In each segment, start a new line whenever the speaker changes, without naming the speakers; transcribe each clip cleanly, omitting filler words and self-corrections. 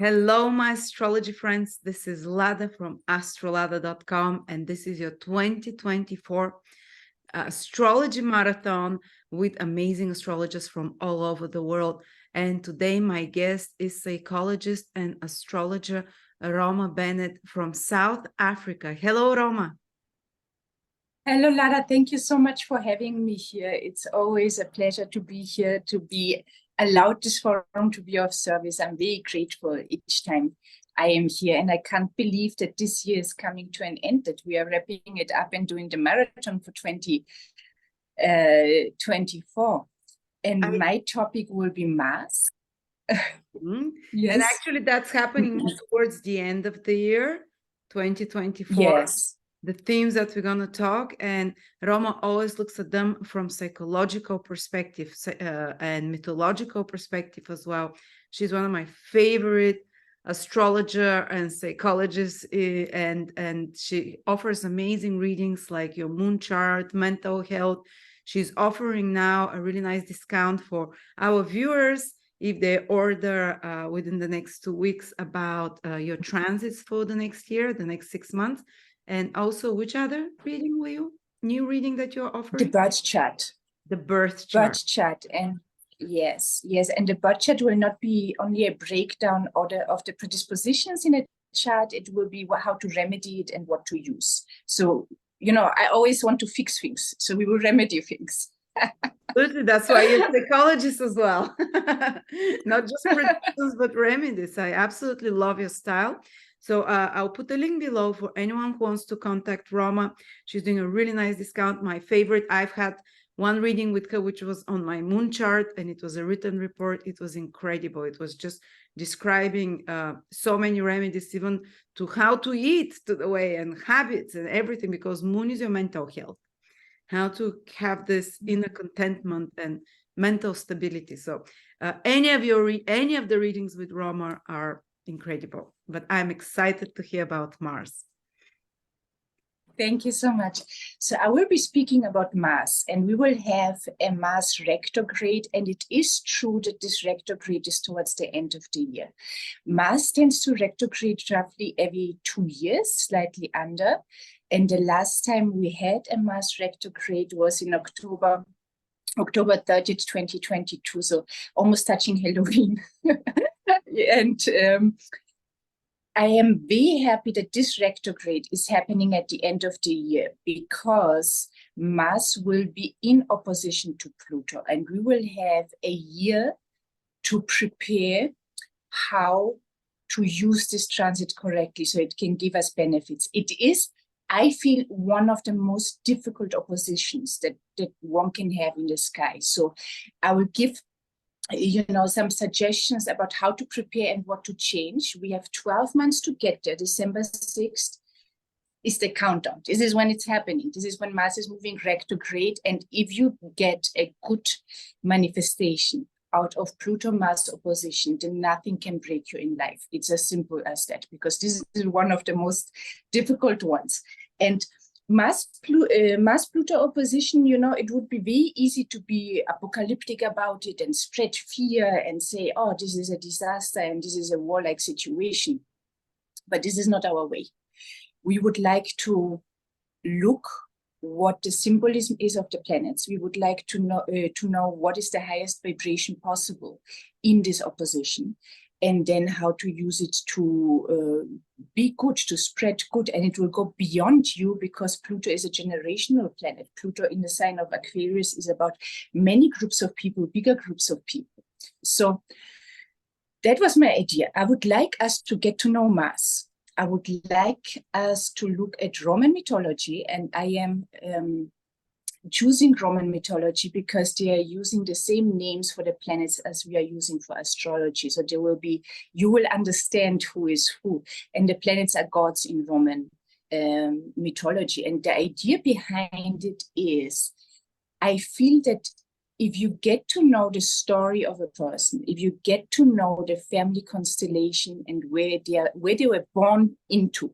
Hello, my astrology friends. This is Lada from AstroLada.com, and this is your 2024 astrology marathon with amazing astrologers from all over the world. And today, my guest is psychologist and astrologer Roma Bennett from South Africa. Hello, Roma.
Hello, Lada. Thank you so much for having me here. It's always a pleasure to be here, to be allowed this forum to be of service. I'm very grateful each time I am here, and I can't believe that this year is coming to an end, that we are wrapping it up and doing the marathon for 2024. And my topic will be Mars.
Yes. And actually that's happening towards the end of the year, 2024.
Yes.
The themes that we're going to talk, and Roma always looks at them from psychological perspective and mythological perspective as well. She's one of my favorite astrologer and psychologists, and she offers amazing readings like your moon chart, mental health. She's offering now a really nice discount for our viewers if they order within the next 2 weeks about your transits for the next year, the next 6 months. And also, which other reading will you? New reading that you're offering?
The birth chart.
The birth chart.
Birth chart. And yes. And the birth chart will not be only a breakdown of the predispositions in a chart. It will be how to remedy it and what to use. So, I always want to fix things. So we will remedy things.
Absolutely. That's why you're a psychologist as well. Not just predictions, but remedies. I absolutely love your style. So I'll put the link below for anyone who wants to contact Roma. She's doing a really nice discount. My favorite, I've had one reading with her, which was on my moon chart, and it was a written report. It was incredible. It was just describing so many remedies, even to how to eat, to the way, and habits and everything, because moon is your mental health. How to have this inner contentment and mental stability. So any of the readings with Roma are incredible, but I'm excited to hear about Mars.
Thank you so much. So I will be speaking about Mars, and we will have a Mars retrograde, and it is true that this retrograde is towards the end of the year. Mars tends to retrograde roughly every 2 years, slightly under, and the last time we had a Mars retrograde was in October 30th, 2022, so almost touching Halloween. And I am very happy that this retrograde is happening at the end of the year, because Mars will be in opposition to Pluto, and we will have a year to prepare how to use this transit correctly so it can give us benefits. It is, I feel, one of the most difficult oppositions that one can have in the sky. So I will give some suggestions about how to prepare and what to change. We have 12 months to get there. December 6th is the countdown. This is when it's happening. This is when Mars is moving retrograde. And if you get a good manifestation out of Pluto-Mars opposition, then nothing can break you in life. It's as simple as that, because this is one of the most difficult ones. And Mars-Pluto opposition, it would be very easy to be apocalyptic about it and spread fear and say, oh, this is a disaster and this is a warlike situation. But this is not our way. We would like to look what the symbolism is of the planets. We would like to know what is the highest vibration possible in this opposition, and then how to use it to be good, to spread good. And it will go beyond you, because Pluto is a generational planet. Pluto in the sign of Aquarius is about many groups of people, bigger groups of people. So that was my idea. I would like us to get to know Mars. I would like us to look at Roman mythology, and I am choosing Roman mythology because they are using the same names for the planets as we are using for astrology. So you will understand who is who, and the planets are gods in Roman mythology. And the idea behind it is, I feel that if you get to know the story of a person, if you get to know the family constellation and where they were born into,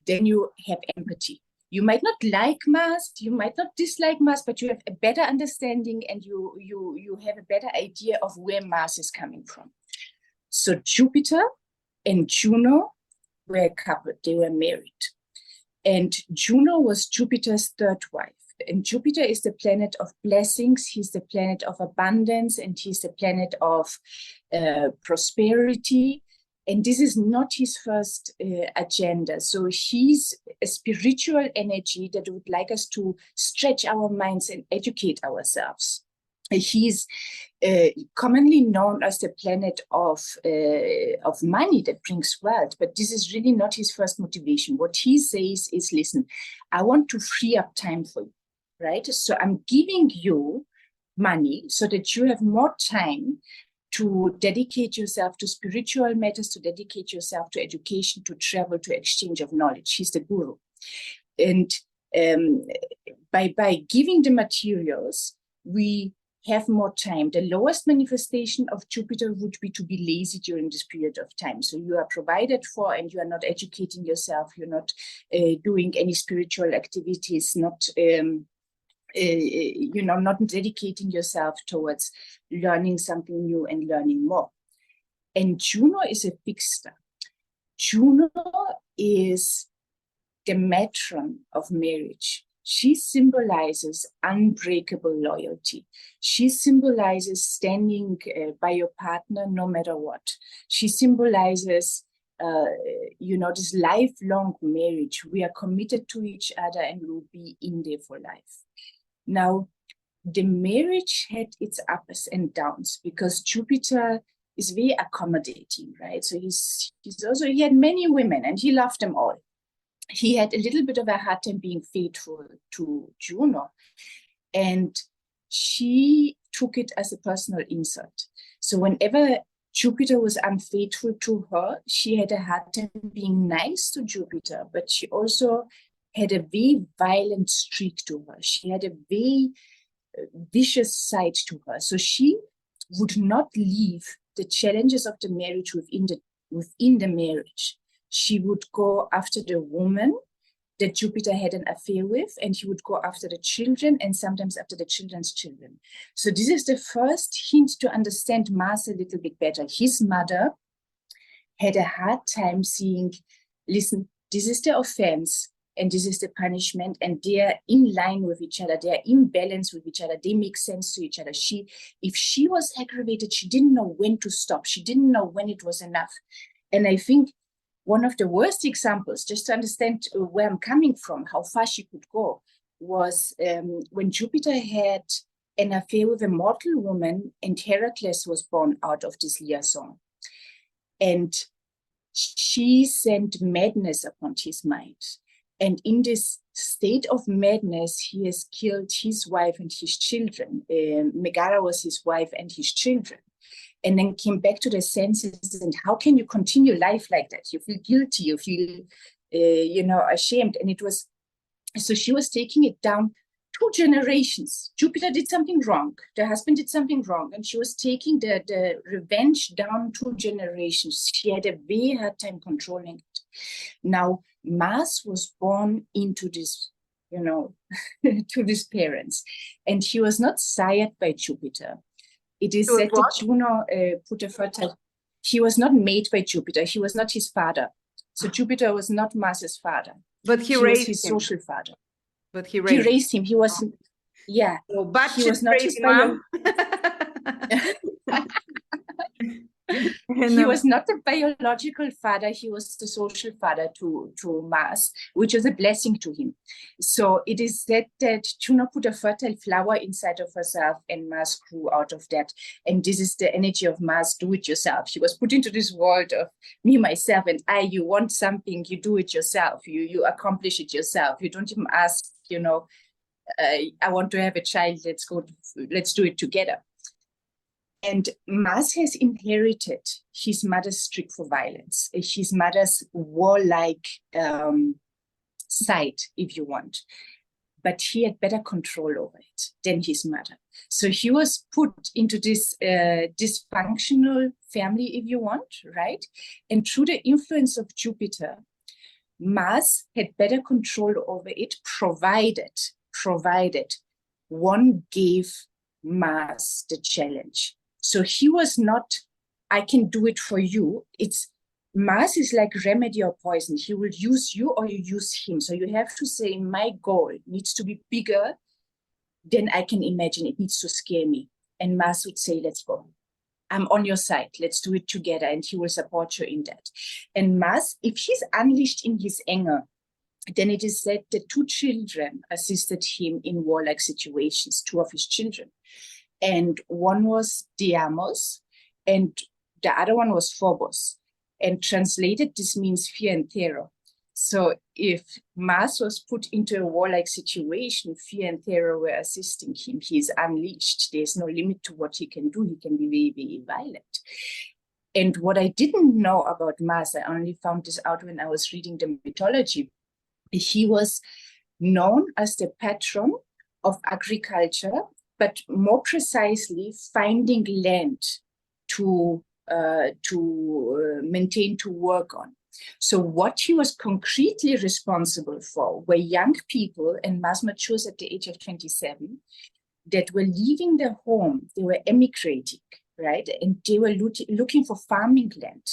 then you have empathy. You might not like Mars, you might not dislike Mars, but you have a better understanding, and you have a better idea of where Mars is coming from. So Jupiter and Juno were a couple, they were married. And Juno was Jupiter's third wife. And Jupiter is the planet of blessings. He's the planet of abundance, and he's the planet of prosperity. And this is not his first agenda. So he's a spiritual energy that would like us to stretch our minds and educate ourselves. He's commonly known as the planet of money that brings wealth, but this is really not his first motivation. What he says is, listen, I want to free up time for you, right? So I'm giving you money so that you have more time to dedicate yourself to spiritual matters, to dedicate yourself to education, to travel, to exchange of knowledge. He's the guru. And by giving the materials, we have more time. The lowest manifestation of Jupiter would be to be lazy during this period of time. So you are provided for and you are not educating yourself. You're not doing any spiritual activities, not not dedicating yourself towards learning something new and learning more. And Juno is a big star. Juno is the matron of marriage. She symbolizes unbreakable loyalty. She symbolizes standing by your partner no matter what. She symbolizes this lifelong marriage. We are committed to each other and will be in there for life. Now, the marriage had its ups and downs because Jupiter is very accommodating, right? So he had many women and he loved them all. He had a little bit of a hard time being faithful to Juno, and she took it as a personal insult. So whenever Jupiter was unfaithful to her, she had a hard time being nice to Jupiter, but she also had a very violent streak to her. She had a very vicious side to her. So she would not leave the challenges of the marriage within the marriage. She would go after the woman that Jupiter had an affair with, and he would go after the children and sometimes after the children's children. So this is the first hint to understand Mars a little bit better. His mother had a hard time seeing, listen, this is the offense and this is the punishment, and they are in line with each other. They are in balance with each other. They make sense to each other. If she was aggravated, she didn't know when to stop. She didn't know when it was enough. And I think one of the worst examples, just to understand where I'm coming from, how far she could go, was when Jupiter had an affair with a mortal woman and Heracles was born out of this liaison. And she sent madness upon his mind. And in this state of madness, he has killed his wife and his children. Megara was his wife and his children. And then came back to the senses. And how can you continue life like that? You feel guilty, you feel, ashamed. And it was, so she was taking it down 2 generations. Jupiter did something wrong. The husband did something wrong. And she was taking the revenge down 2 generations. She had a very hard time controlling it. Now, Mars was born into this, to these parents. And he was not sired by Jupiter. It is said that Juno put a fertile. He was not made by Jupiter. He was not his father. So Jupiter was not Mars's father.
But he raised
his
him.
social father.
But he raised
him. He was, yeah.
So, but
he was not his
mom.
He was not the biological father. He was the social father to Mars, which was a blessing to him. So it is said that Juno put a fertile flower inside of herself and Mars grew out of that. And this is the energy of Mars, do it yourself. She was put into this world of me, myself, and I. You want something, you do it yourself. You accomplish it yourself. You don't even ask, I want to have a child. Let's do it together. And Mars has inherited his mother's streak for violence, his mother's warlike side, if you want. But he had better control over it than his mother. So he was put into this dysfunctional family, if you want, right? And through the influence of Jupiter, Mars had better control over it, provided one gave Mars the challenge. So he was not I can do it for you. Mars is like remedy or poison. He will use you or you use him. So you have to say, my goal needs to be bigger than I can imagine. It needs to scare me. And Mars would say, let's go. I'm on your side. Let's do it together. And he will support you in that. And Mars, if he's unleashed in his anger, then it is said that 2 children assisted him in warlike situations, 2 of his children. And one was Deimos, and the other one was Phobos. And translated, this means fear and terror. So if Mars was put into a warlike situation, fear and terror were assisting him. He is unleashed. There's no limit to what he can do. He can be very, very violent. And what I didn't know about Mars, I only found this out when I was reading the mythology. He was known as the patron of agriculture, but more precisely finding land to maintain, to work on. So what he was concretely responsible for were young people, and Mars matures at the age of 27, that were leaving their home. They were emigrating, right? And they were looking for farming land.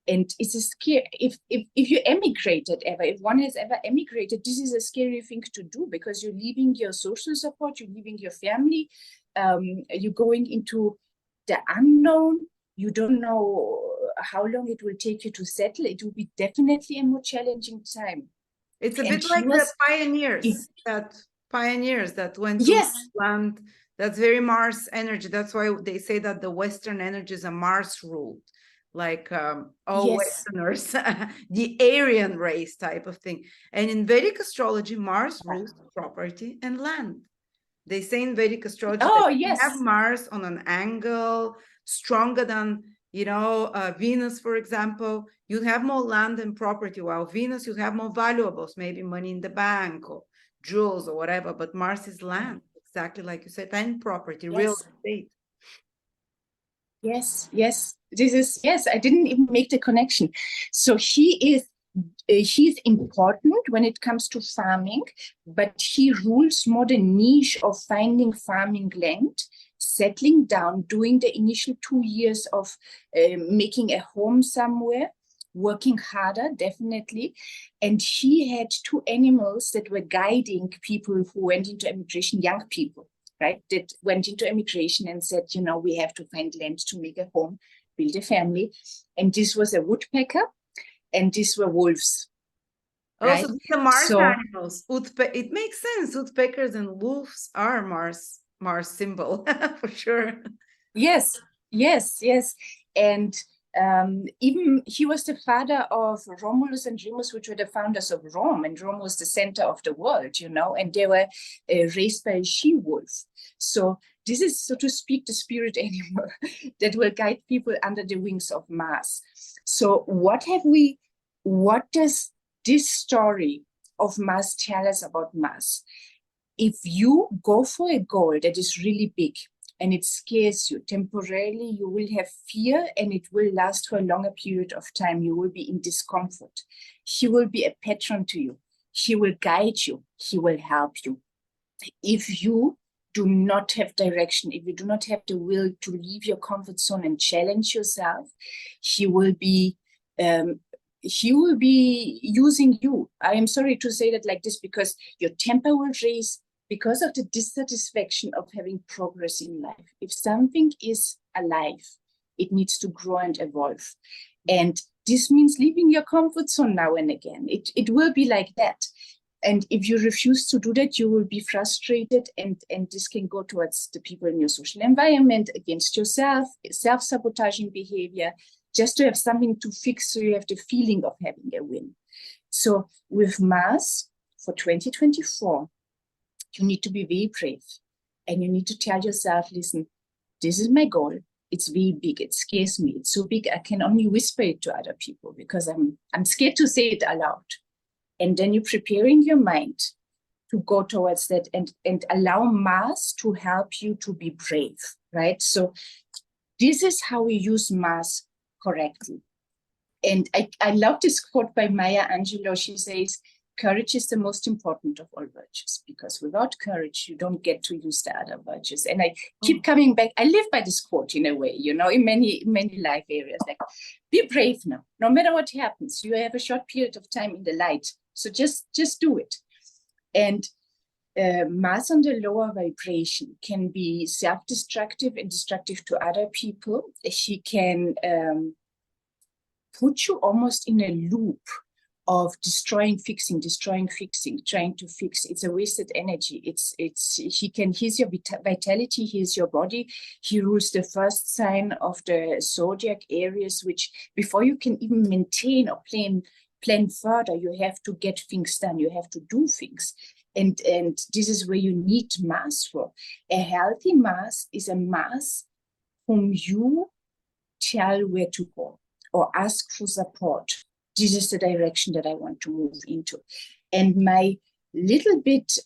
And it's a scary, if you emigrated ever, if one has ever emigrated, this is a scary thing to do, because you're leaving your social support, you're leaving your family, you're going into the unknown. You don't know how long it will take you to settle. It will be definitely a more challenging time.
It's a bit like the pioneers, that went to land. That's very Mars energy. That's why they say that the Western energies are Mars ruled, like all Westerners, the Aryan race type of thing. And in Vedic astrology, Mars rules property and land. They say in Vedic astrology that you have Mars on an angle stronger than, Venus, for example, you have more land and property, while Venus, you have more valuables, maybe money in the bank or jewels or whatever, but Mars is land, exactly like you said, and property, real estate.
Yes, I didn't even make the connection. So he's important when it comes to farming, but he rules more the niche of finding farming land, settling down, doing the initial 2 years of making a home somewhere, working harder, definitely. And he had 2 animals that were guiding people who went into emigration, young people, right, that went into emigration and said, we have to find land to make a home, build a family. And this was a woodpecker, and these were wolves.
Right? So the Mars animals. It makes sense. Woodpeckers and wolves are Mars symbol for sure.
Yes. And even he was the father of Romulus and Remus, which were the founders of Rome, and Rome was the center of the world, and they were raised by a she-wolf. So this is, so to speak, the spirit animal that will guide people under the wings of Mars. So what does this story of Mars tell us about Mars? If you go for a goal that is really big and it scares you, temporarily you will have fear, and it will last for a longer period of time. You will be in discomfort. He will be a patron to you. He will guide you. He will help you. If you do not have direction, if you do not have the will to leave your comfort zone and challenge yourself, he will be using you. I am sorry to say that like this, because your temper will raise because of the dissatisfaction of having progress in life. If something is alive, it needs to grow and evolve. And this means leaving your comfort zone now and again. It will be like that. And if you refuse to do that, you will be frustrated, and this can go towards the people in your social environment, against yourself, self-sabotaging behavior, just to have something to fix, so you have the feeling of having a win. So with Mars for 2024, you need to be very brave, and you need to tell yourself, listen, this is my goal. It's very big. It scares me. It's so big, I can only whisper it to other people because I'm scared to say it aloud. And then you're preparing your mind to go towards that, and allow Mars to help you to be brave, right? So this is how we use Mars correctly. And I love this quote by Maya Angelou. She says, courage is the most important of all virtues, because without courage, you don't get to use the other virtues. And I keep coming back. I live by this quote in a way, you know, in many life areas, like, be brave now, no matter what happens. You have a short period of time in the light. So just do it. And Mars on the lower vibration can be self-destructive and destructive to other people. She can put you almost in a loop of destroying, fixing, trying to fix. It's a wasted energy. He's your vitality, he's your body. He rules the first sign of the zodiac, Aries, which before you can even maintain or plan further, you have to get things done, you have to do things. And this is where you need Mars for. A healthy Mars is a Mars whom you tell where to go or ask for support. This is the direction that I want to move into. And my little bit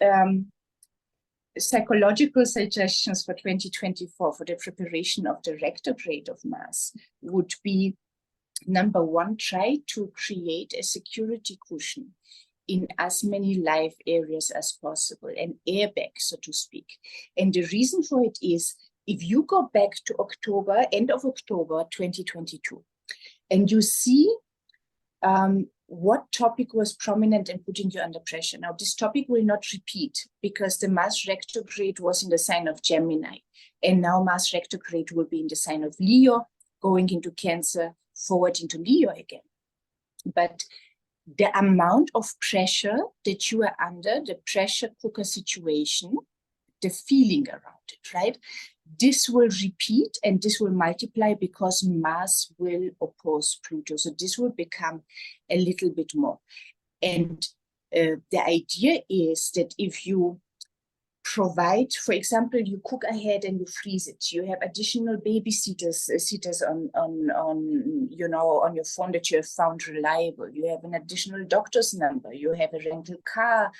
psychological suggestions for 2024 for the preparation of the retrograde of Mars would be, number one, try to create a security cushion in as many life areas as possible, an airbag, so to speak. And the reason for it is, if you go back to October, end of October 2022, and you see what topic was prominent and putting you under pressure. Now, this topic will not repeat because the Mars retrograde was in the sign of Gemini. And now Mars retrograde will be in the sign of Leo, going into Cancer, forward into Leo again. But the amount of pressure that you are under, the pressure cooker situation, the feeling around it, right? This will repeat and this will multiply because Mars will oppose Pluto. So this will become a little bit more. And the idea is that if you provide, for example, you cook ahead and you freeze it, you have additional babysitters on your phone that you have found reliable, you have an additional doctor's number, you have a rental car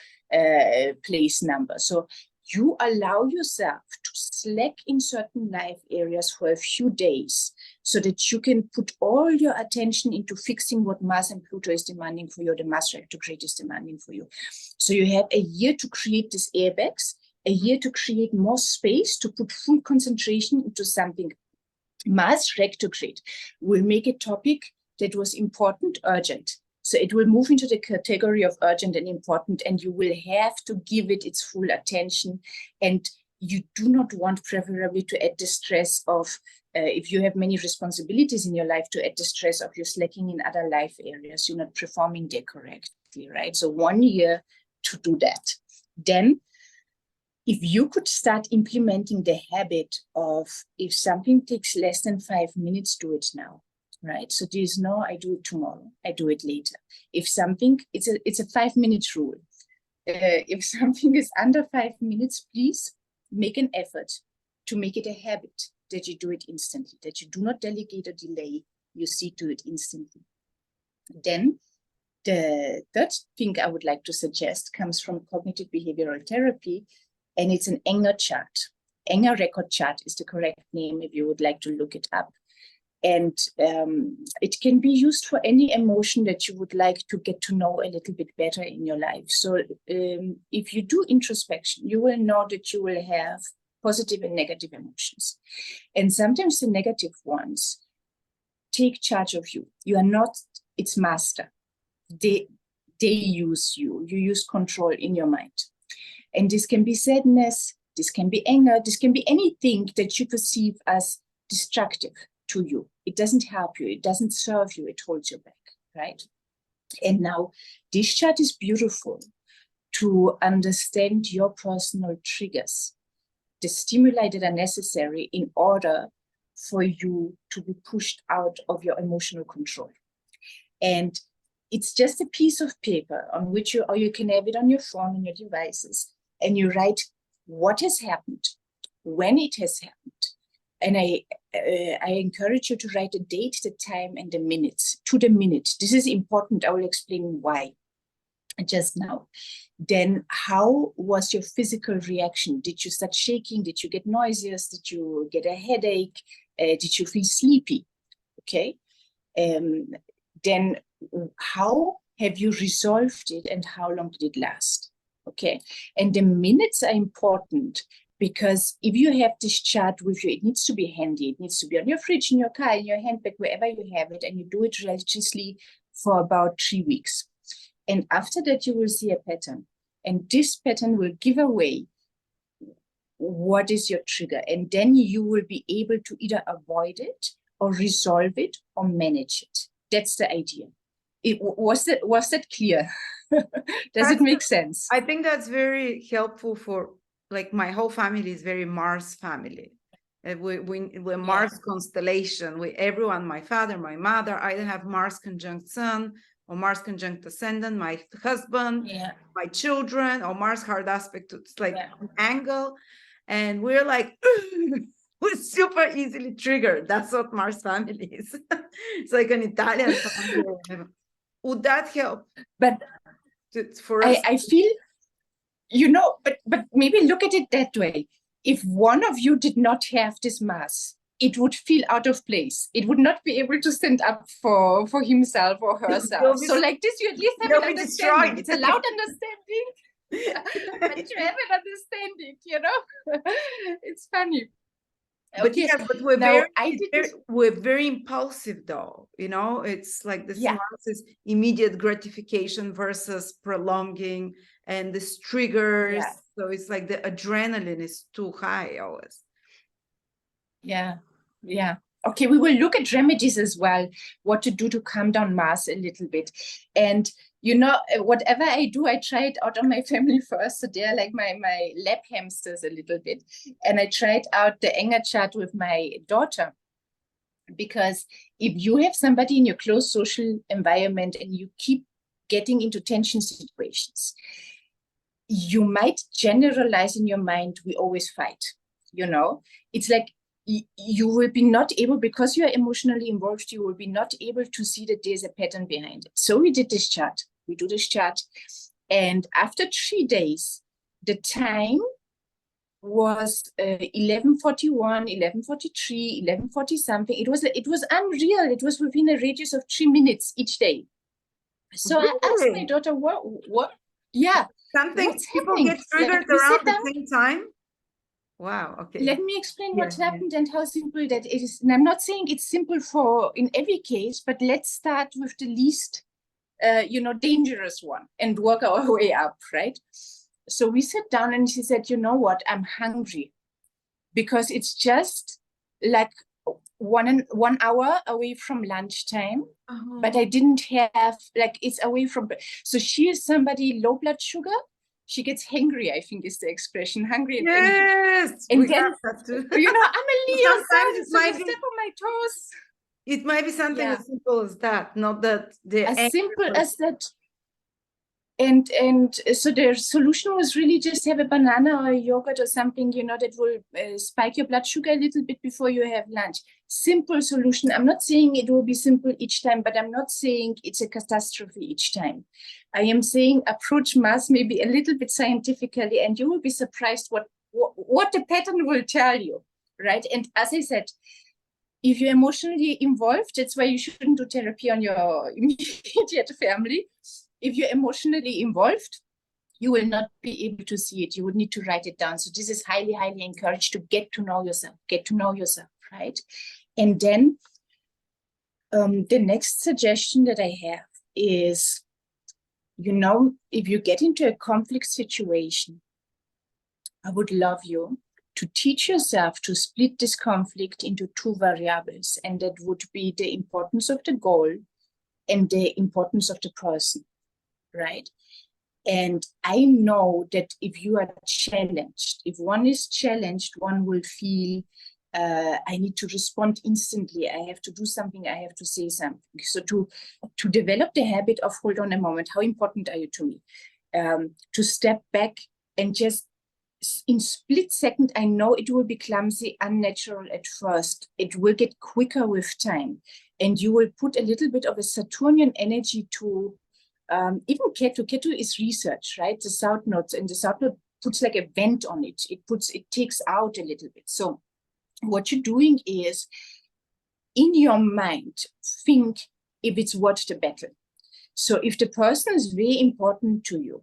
place number. So you allow yourself to slack in certain life areas for a few days so that you can put all your attention into fixing what Mars and Pluto is demanding for you, the Mars retrograde is demanding for you. So you have a year to create these airbags, a year to create more space, to put full concentration into something. Mars retrograde will make a topic that was important, urgent. So it will move into the category of urgent and important, and you will have to give it its full attention. And you do not want, preferably, to add the stress of, if you have many responsibilities in your life, to add the stress of you slacking in other life areas, you're not performing there correctly, right? So 1 year to do that. Then, if you could start implementing the habit of, if something takes less than 5 minutes, do it now. Right, so there's no, I do it tomorrow, I do it later. If something, it's a 5-minute rule. If something is under 5 minutes, please make an effort to make it a habit that you do it instantly, that you do not delegate or delay, you see to it instantly. Then the third thing I would like to suggest comes from cognitive behavioral therapy, and it's an Enger chart. Enger record chart is the correct name if you would like to look it up. And it can be used for any emotion that you would like to get to know a little bit better in your life. So if you do introspection, you will know that you will have positive and negative emotions. And sometimes the negative ones take charge of you. You are not its master. They use you. You use control in your mind. And this can be sadness, this can be anger, this can be anything that you perceive as destructive to you. It doesn't help you, it doesn't serve you, it holds you back, right? And now this chart is beautiful to understand your personal triggers, the stimuli that are necessary in order for you to be pushed out of your emotional control. And it's just a piece of paper on which or you can have it on your phone, on your devices, and you write what has happened, when it has happened. And I encourage you to write the date, the time, and the minutes, to the minute. This is important. I will explain why just now. Then how was your physical reaction? Did you start shaking? Did you get nauseous? Did you get a headache? Did you feel sleepy? Okay. Then how Have you resolved it, and how long did it last? Okay, and the minutes are important, because if you have this chart with you, it needs to be handy. It needs to be on your fridge, in your car, in your handbag, wherever you have it, and you do it religiously for about 3 weeks. And after that, you will see a pattern. And this pattern will give away what is your trigger. And then you will be able to either avoid it or resolve it or manage it. That's the idea. Was that clear? Does it make sense?
I think that's very helpful for, like, my whole family is very Mars family. We're Mars constellation. Everyone, my father, my mother, either have Mars conjunct Sun or Mars conjunct Ascendant, my husband, my children, or Mars hard aspect. It's like an angle. And we're like, we're super easily triggered. That's what Mars family is. It's like an Italian family. Would that help?
But
for us?
I feel, you know, but maybe look at it that way. If one of you did not have this Mars, it would feel out of place. It would not be able to stand up for himself or herself. So like this, you at least have an understanding. It's a loud understanding, but you have an understanding, you know? It's funny.
But okay. Yes, but we're very impulsive, though. You know, it's like this Mars is immediate gratification versus prolonging, and this triggers. So it's like the adrenaline is too high always.
Yeah. Okay, we will look at remedies as well, what to do to calm down Mars a little bit. And you know, whatever I do, I try it out on my family first. So they're like my lab hamsters a little bit. And I tried out the anger chart with my daughter. Because if you have somebody in your close social environment and you keep getting into tension situations, you might generalize in your mind, we always fight. You know, it's like you will be not able, because you are emotionally involved, you will be not able to see that there's a pattern behind it. So we did this chart. We do this chart. And after 3 days, the time was 11:41, 11:43, 11:40 something. It was unreal. It was within a radius of 3 minutes each day. So I asked my daughter, what? Yeah.
Something people get triggered around the same time. Wow. Okay.
Let me explain what happened and how simple that it is. And I'm not saying it's simple in every case, but let's start with the least, dangerous one and work our way up, right? So we sat down and she said, you know what, I'm hungry, because it's just like 1 hour away from lunchtime, but I didn't have, like, it's away from, so she is somebody low blood sugar. She gets hangry, I think is the expression, hungry and angry. And then, you know, I'm a Leo, so step on my toes.
It might be something as simple as that, not that
as simple as that. And so their solution was really just have a banana or a yogurt or something, you know, that will spike your blood sugar a little bit before you have lunch. Simple solution. I'm not saying it will be simple each time, but I'm not saying it's a catastrophe each time. I am saying approach Mars maybe a little bit scientifically, and you will be surprised what the pattern will tell you, right? And as I said, if you're emotionally involved, that's why you shouldn't do therapy on your immediate family. If you're emotionally involved, you will not be able to see it. You would need to write it down. So this is highly, highly encouraged to get to know yourself, right? And then the next suggestion that I have is, you know, if you get into a conflict situation, I would love you to teach yourself to split this conflict into 2 variables. And that would be the importance of the goal and the importance of the person. Right? And I know that if you are challenged, if one is challenged, one will feel, I need to respond instantly. I have to do something. I have to say something. So to develop the habit of, hold on a moment, how important are you to me? To step back and just in split second, I know it will be clumsy, unnatural at first. It will get quicker with time. And you will put a little bit of a Saturnian energy to even Ketu is research, right? The south nodes, and the south node puts like a vent on it. It takes out a little bit. So what you're doing is, in your mind, think if it's worth the battle. So if the person is very important to you,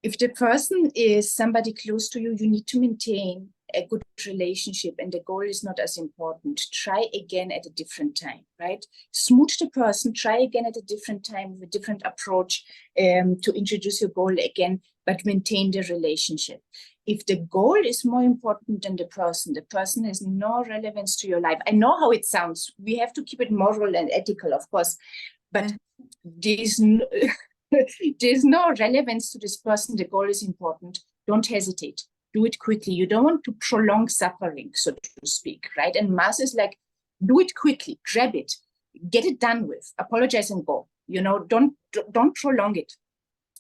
if the person is somebody close to you, you need to maintain a good relationship and the goal is not as important. Try again at a different time, right? Smooth the person, try again at a different time with a different approach to introduce your goal again, but maintain the relationship. If the goal is more important than the person has no relevance to your life. I know how it sounds. We have to keep it moral and ethical, of course, but there's no, there's no relevance to this person. The goal is important. Don't hesitate. Do it quickly. You don't want to prolong suffering, so to speak, right? And Mars is like, do it quickly, grab it, get it done with, apologize and go. You know, don't prolong it.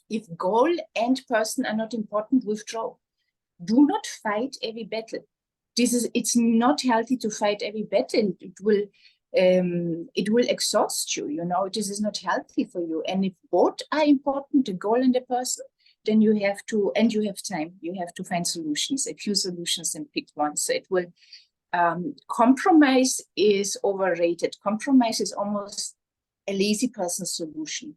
If goal and person are not important, withdraw. Do not fight every battle. It's not healthy to fight every battle. It will exhaust you. You know, this is not healthy for you. And if both are important, the goal and the person, then you have to, and you have time, you have to find solutions, a few solutions and pick one. So it will, compromise is overrated. Compromise is almost a lazy person's solution.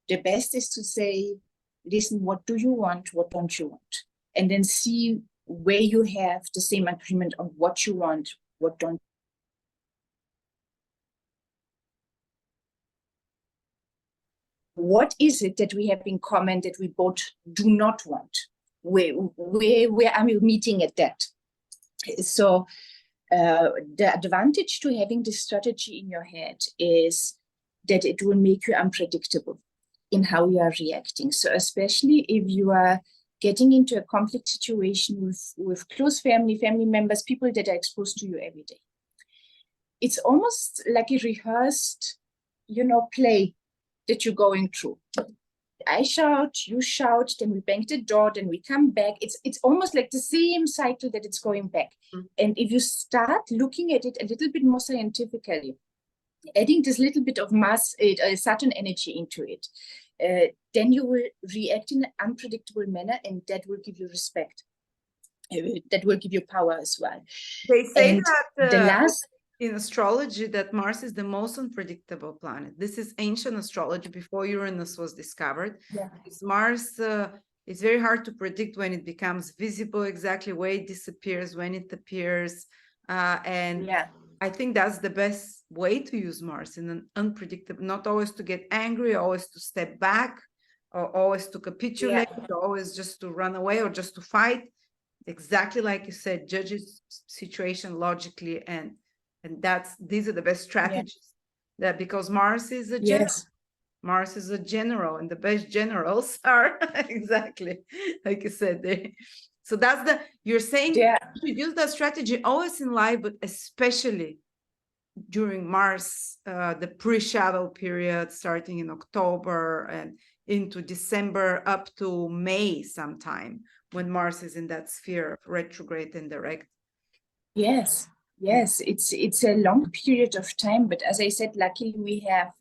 The best is to say, listen, what do you want? What don't you want? And then see where you have the same agreement on what you want, what don't. What is it that we have in common that we both do not want? Where are we meeting at that? So the advantage to having this strategy in your head is that it will make you unpredictable in how you are reacting. So especially if you are getting into a conflict situation with close family members, people that are exposed to you every day. It's almost like a rehearsed, you know, play that you're going through. I shout, you shout, then we bang the door, then we come back. It's almost like the same cycle that it's going back. And if you start looking at it a little bit more scientifically, adding this little bit of Mars, Saturn energy into it, then you will react in an unpredictable manner, and that will give you respect. That will give you power as well.
They say
and
that
the last
in astrology that Mars is the most unpredictable planet. This is ancient astrology before Uranus was discovered.
Yeah.
It's Mars, it's very hard to predict when it becomes visible, exactly where it disappears, when it appears. And
yeah.
I think that's the best way to use Mars in an unpredictable, not always to get angry, always to step back, or always to capitulate, or always just to run away or just to fight. Exactly like you said, judges situation logically, and these are the best strategies. That because Mars is a general. Mars is a general, and the best generals are exactly like you said. So that's you're saying you should use that strategy always in life, but especially during Mars, the pre-shadow period starting in October and into December up to May sometime, when Mars is in that sphere of retrograde and direct.
Yes, it's a long period of time, but as I said, luckily we have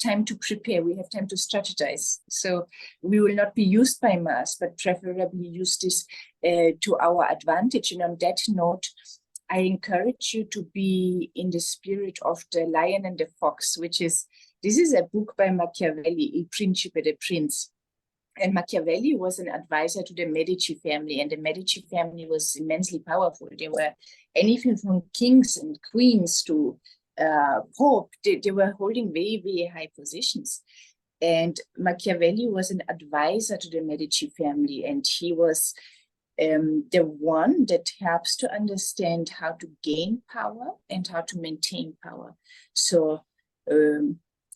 time to prepare, we have time to strategize. So we will not be used by Mars, but preferably use this to our advantage. And on that note, I encourage you to be in the spirit of the Lion and the Fox, this is a book by Machiavelli, Il Principe, the Prince. And Machiavelli was an advisor to the Medici family, and the Medici family was immensely powerful. They were anything from kings and queens to Pope. They were holding very, very high positions. And Machiavelli was an advisor to the Medici family, and he was the one that helps to understand how to gain power and how to maintain power. So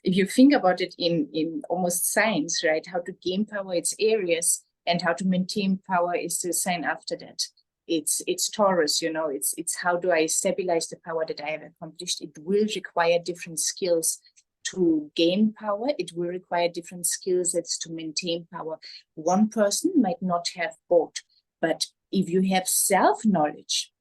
if you think about it in almost science, right, how to gain power, it's Aries, and how to maintain power is the sign after that. It's Taurus, you know, it's how do I stabilize the power that I have accomplished. It will require different skills to gain power. It will require different skill sets to maintain power. One person might not have both, but if you have self-knowledge,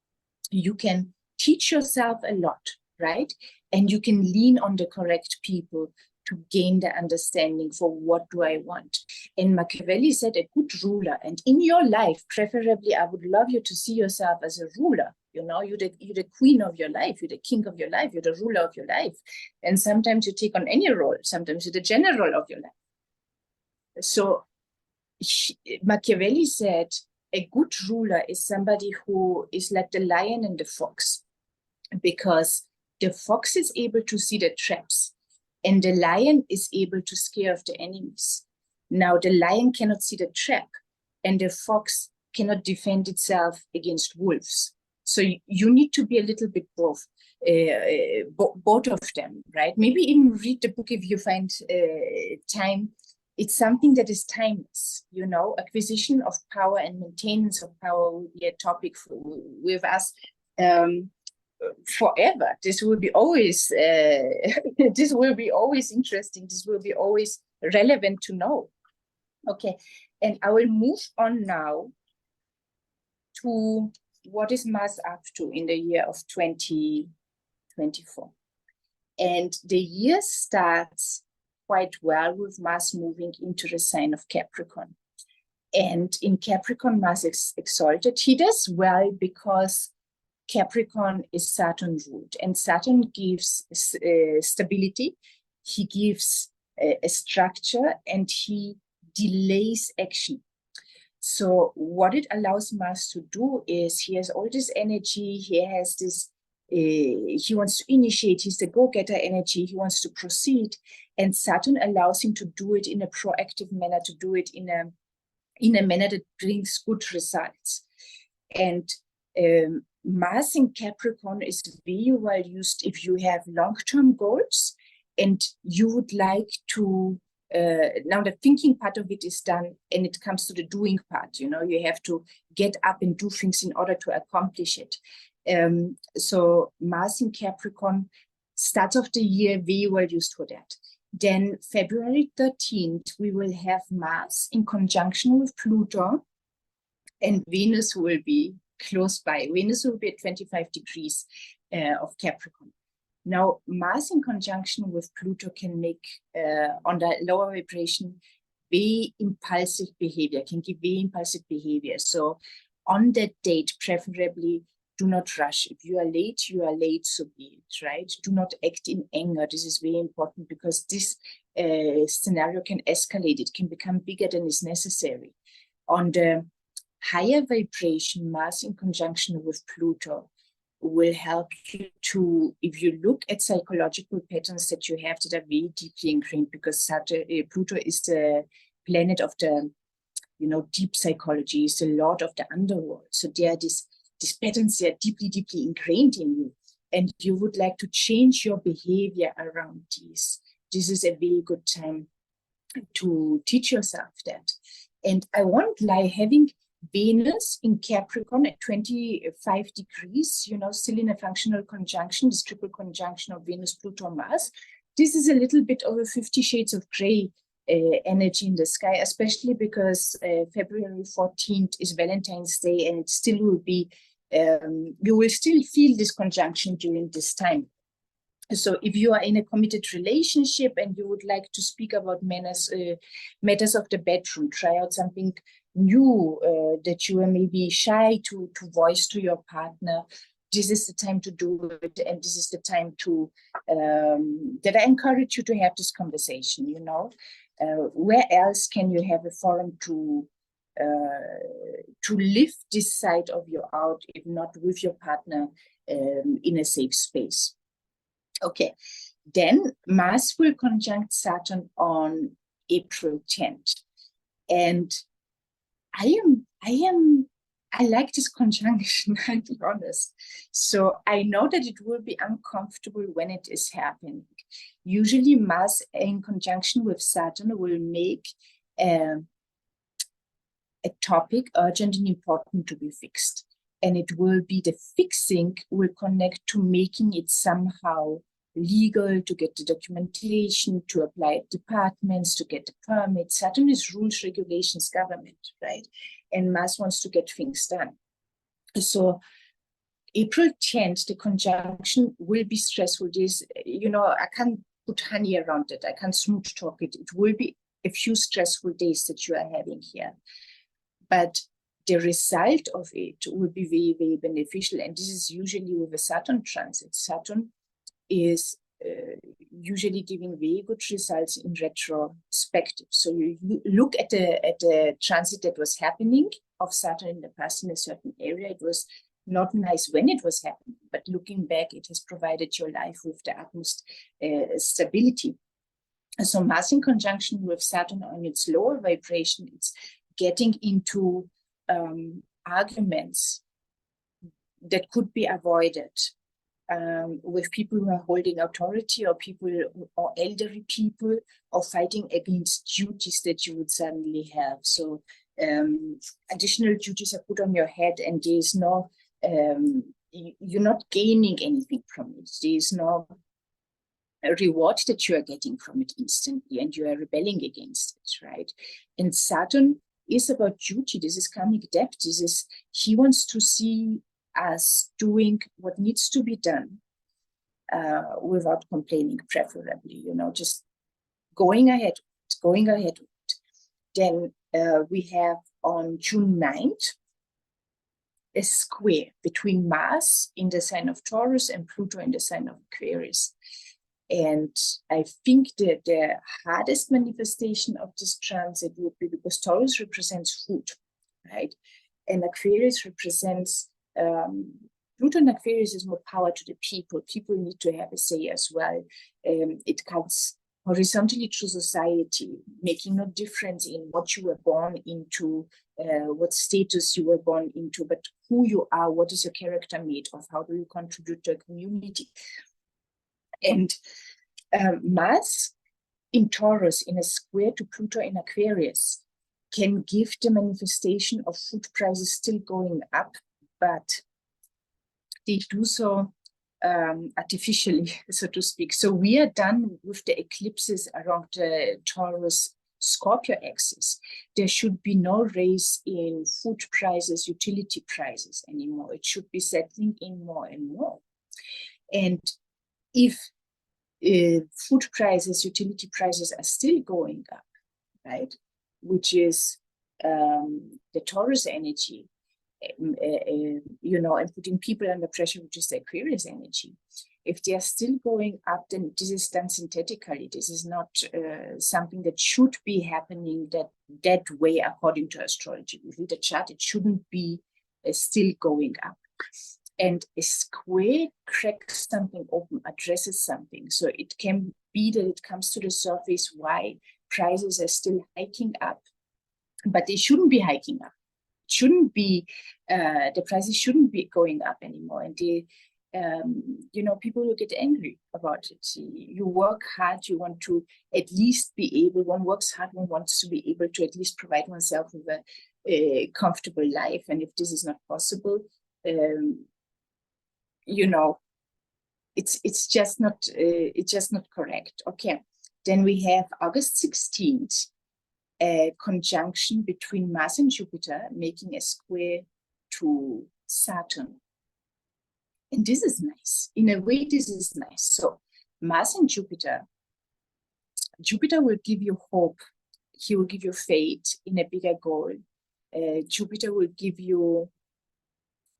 you can teach yourself a lot, right? And you can lean on the correct people to gain the understanding for what do I want. And Machiavelli said a good ruler, and in your life, preferably, I would love you to see yourself as a ruler, You know, you're the queen of your life, you're the king of your life, you're the ruler of your life. And sometimes you take on any role, sometimes you're the general of your life. So Machiavelli said, a good ruler is somebody who is like the lion and the fox, because the fox is able to see the traps and the lion is able to scare off the enemies. Now, the lion cannot see the trap and the fox cannot defend itself against wolves. So you need to be a little bit both of them, right? Maybe even read the book if you find time. It's something that is timeless, you know. Acquisition of power and maintenance of power will be a topic with us forever. This will be always this will be always interesting. This will be always relevant to know. Okay, and I will move on now to what is Mars up to in the year of 2024. And the year starts quite well with Mars moving into the sign of Capricorn. And in Capricorn, Mars is exalted. He does well because Capricorn is Saturn ruled, and Saturn gives stability. He gives a structure, and he delays action. So what it allows Mars to do is he has all this energy, he has this, he wants to initiate, he's the go-getter energy, he wants to proceed, and Saturn allows him to do it in a proactive manner, to do it in a manner that brings good results. And Mars in Capricorn is very well used if you have long-term goals and you would like to now the thinking part of it is done, and it comes to the doing part. You know, you have to get up and do things in order to accomplish it. So Mars in Capricorn, start of the year, very well used for that. Then February 13th, we will have Mars in conjunction with Pluto, and Venus will be close by. Venus will be at 25 degrees of Capricorn. Now, Mars in conjunction with Pluto can make, on the lower vibration, very impulsive behavior, can give very impulsive behavior. So on that date, preferably, do not rush. If you are late, so be it, right? Do not act in anger. This is very important because this scenario can escalate. It can become bigger than is necessary. On the higher vibration, Mars in conjunction with Pluto will help you to, if you look at psychological patterns that you have that are very deeply ingrained, because Pluto is the planet of the, you know, deep psychology, is the lord of the underworld. So there are these patterns that are deeply, deeply ingrained in you, and you would like to change your behavior around these. This is a very good time to teach yourself that. And I won't lie, having Venus in Capricorn at 25 degrees, you know, still in a functional conjunction, this triple conjunction of Venus, Pluto, Mars. This is a little bit over 50 shades of gray energy in the sky, especially because February 14th is Valentine's Day, and it still will be, you will still feel this conjunction during this time. So if you are in a committed relationship and you would like to speak about matters of the bedroom, try out something new that you are maybe shy to voice to your partner, this is the time to do it, and this is the time to that I encourage you to have this conversation. You know, where else can you have a forum to live this side of you out, if not with your partner in a safe space? Okay, then Mars will conjunct Saturn on April 10th, and I like this conjunction, I'll be honest. So I know that it will be uncomfortable when it is happening. Usually Mars in conjunction with Saturn will make a topic urgent and important to be fixed. And it will be the fixing will connect to making it somehow legal, to get the documentation, to apply at departments, to get the permits. Saturn is rules, regulations, government, right? And Mars wants to get things done. So April 10th, the conjunction will be stressful. This, you know, I can't put honey around it. I can't smooth talk it. It will be a few stressful days that you are having here. But the result of it will be very, very beneficial. And this is usually with a Saturn transit. Saturn is usually giving very good results in retrospective. So you look at the transit that was happening of Saturn in the past in a certain area. It was not nice when it was happening, but looking back, it has provided your life with the utmost stability. So Mars in conjunction with Saturn on its lower vibration, it's getting into arguments that could be avoided with people who are holding authority, or people or elderly people, or fighting against duties that you would suddenly have. So additional duties are put on your head, and there is no, you're not gaining anything from it. There is no reward that you are getting from it instantly, and you are rebelling against it, right? And Saturn is about duty. This is karmic debt. This is, he wants to see us doing what needs to be done without complaining, preferably, you know, just going ahead. Then we have on June 9th a square between Mars in the sign of Taurus and Pluto in the sign of Aquarius. And I think that the hardest manifestation of this transit would be because Taurus represents food, right? And Aquarius represents, Pluto and Aquarius is more power to the people. People need to have a say as well. It comes horizontally through society, making no difference in what you were born into, what status you were born into, but who you are, what is your character made of, how do you contribute to a community. And Mars in Taurus in a square to Pluto in Aquarius can give the manifestation of food prices still going up, but they do so artificially, so to speak. So we are done with the eclipses around the Taurus Scorpio axis. There should be no raise in food prices, utility prices anymore. It should be settling in more and more. And if food prices, utility prices are still going up, right, which is the Taurus energy, you know, and putting people under pressure, which is the Aquarius energy. If they are still going up, then this is done synthetically. This is not something that should be happening that way according to astrology. We read the chart, it shouldn't be still going up. And a square cracks something open, addresses something. So it can be that it comes to the surface why prices are still hiking up, but they shouldn't be hiking up. Shouldn't be, the prices shouldn't be going up anymore. And they, you know, people will get angry about it. You work hard, you want to at least be able, one works hard, one wants to be able to at least provide oneself with a comfortable life. And if this is not possible, you know, it's just not correct. Okay, then we have August 16th, a conjunction between Mars and Jupiter, making a square to Saturn. And this is nice. In a way, this is nice. So Mars and Jupiter will give you hope. He will give you faith in a bigger goal. Jupiter will give you,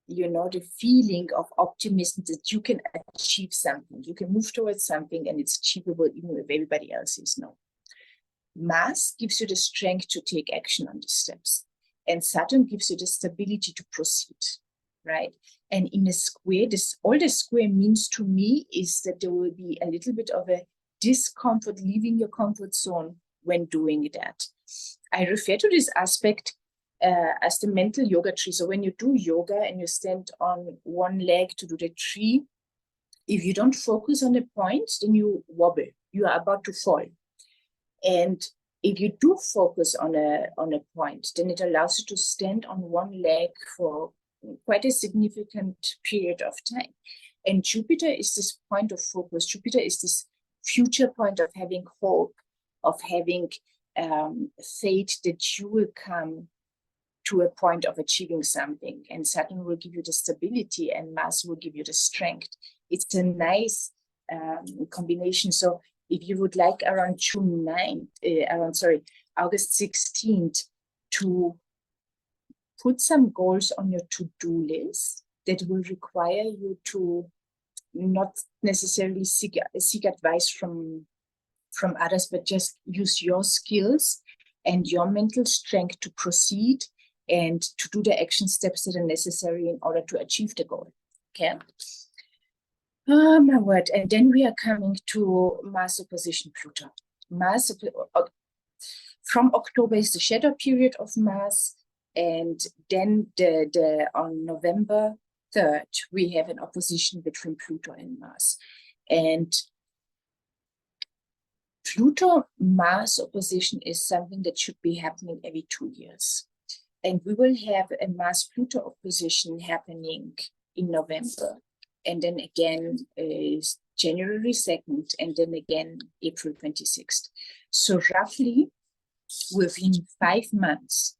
you know, the feeling of optimism that you can achieve something. You can move towards something and it's achievable even if everybody else is no. Mars gives you the strength to take action on these steps. And Saturn gives you the stability to proceed, right? And in a square, all the square means to me is that there will be a little bit of a discomfort, leaving your comfort zone when doing that. I refer to this aspect as the mental yoga tree. So when you do yoga and you stand on one leg to do the tree, if you don't focus on a point, then you wobble. You are about to fall. And if you do focus on a point, then it allows you to stand on one leg for quite a significant period of time. And Jupiter is this point of focus. Jupiter is this future point of having hope, of having faith that you will come to a point of achieving something. And Saturn will give you the stability and Mars will give you the strength. It's a nice combination. So if you would like around August 16th to put some goals on your to-do list that will require you to not necessarily seek advice from others, but just use your skills and your mental strength to proceed and to do the action steps that are necessary in order to achieve the goal. Okay. Oh my word. And then we are coming to Mars opposition Pluto. From October is the shadow period of Mars, and then on November 3rd, we have an opposition between Pluto and Mars. And Pluto-Mars opposition is something that should be happening every 2 years. And we will have a Mars-Pluto opposition happening in November. And then again is January 2nd, and then again April 26th. So roughly within 5 months,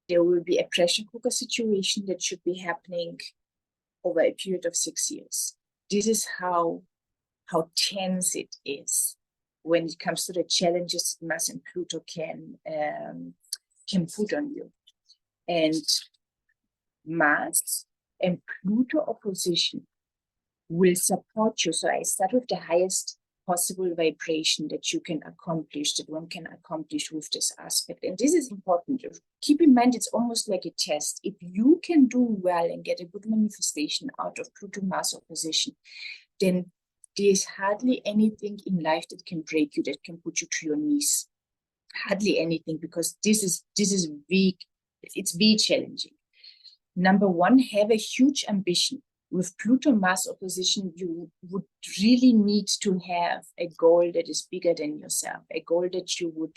there will be a pressure cooker situation that should be happening over a period of 6 years. This is how tense it is when it comes to the challenges Mars and Pluto can put on you. And Mars and Pluto opposition will support you. So I start with the highest possible vibration that you can accomplish, that one can accomplish with this aspect. And this is important. Keep in mind, it's almost like a test. If you can do well and get a good manifestation out of Pluto-Mars opposition, then there's hardly anything in life that can break you, that can put you to your knees. Hardly anything, because this is big. It's very challenging. Number one, have a huge ambition. With Pluto-Mars opposition, you would really need to have a goal that is bigger than yourself, a goal that you would,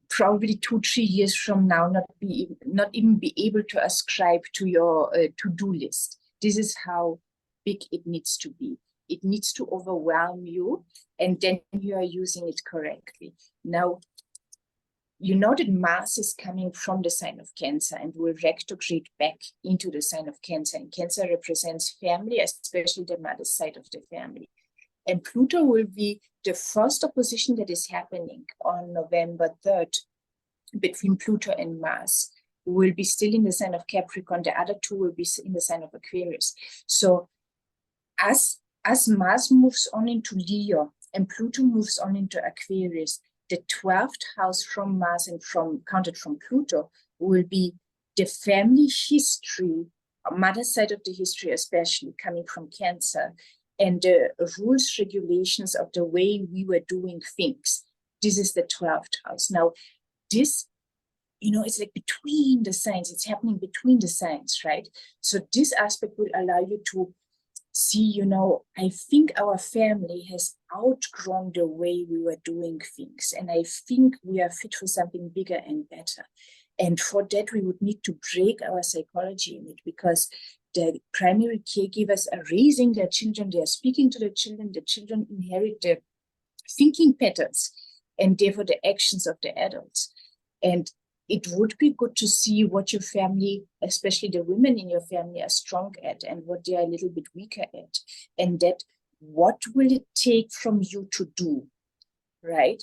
probably 2-3 years from now, not even be able to ascribe to your to-do list. This is how big it needs to be. It needs to overwhelm you, and then you are using it correctly. Now, you know that Mars is coming from the sign of Cancer and will retrograde back into the sign of Cancer. And Cancer represents family, especially the mother's side of the family. And Pluto will be the first opposition that is happening on November 3rd between Pluto and Mars. Will be still in the sign of Capricorn. The other two will be in the sign of Aquarius. So as Mars moves on into Leo and Pluto moves on into Aquarius, the 12th house from Mars and counted from Pluto will be the family history, mother's side of the history especially, coming from Cancer, and the rules, regulations of the way we were doing things. This is the 12th house. Now, this, it's like between the signs, it's happening between the signs, right? So this aspect will allow you to see, I think our family has outgrown the way we were doing things. And I think we are fit for something bigger and better. And for that, we would need to break our psychology in it, because the primary caregivers are raising their children, they are speaking to the children inherit the thinking patterns and therefore the actions of the adults. And it would be good to see what your family, especially the women in your family, are strong at and what they are a little bit weaker at. And that what will it take from you to do, right?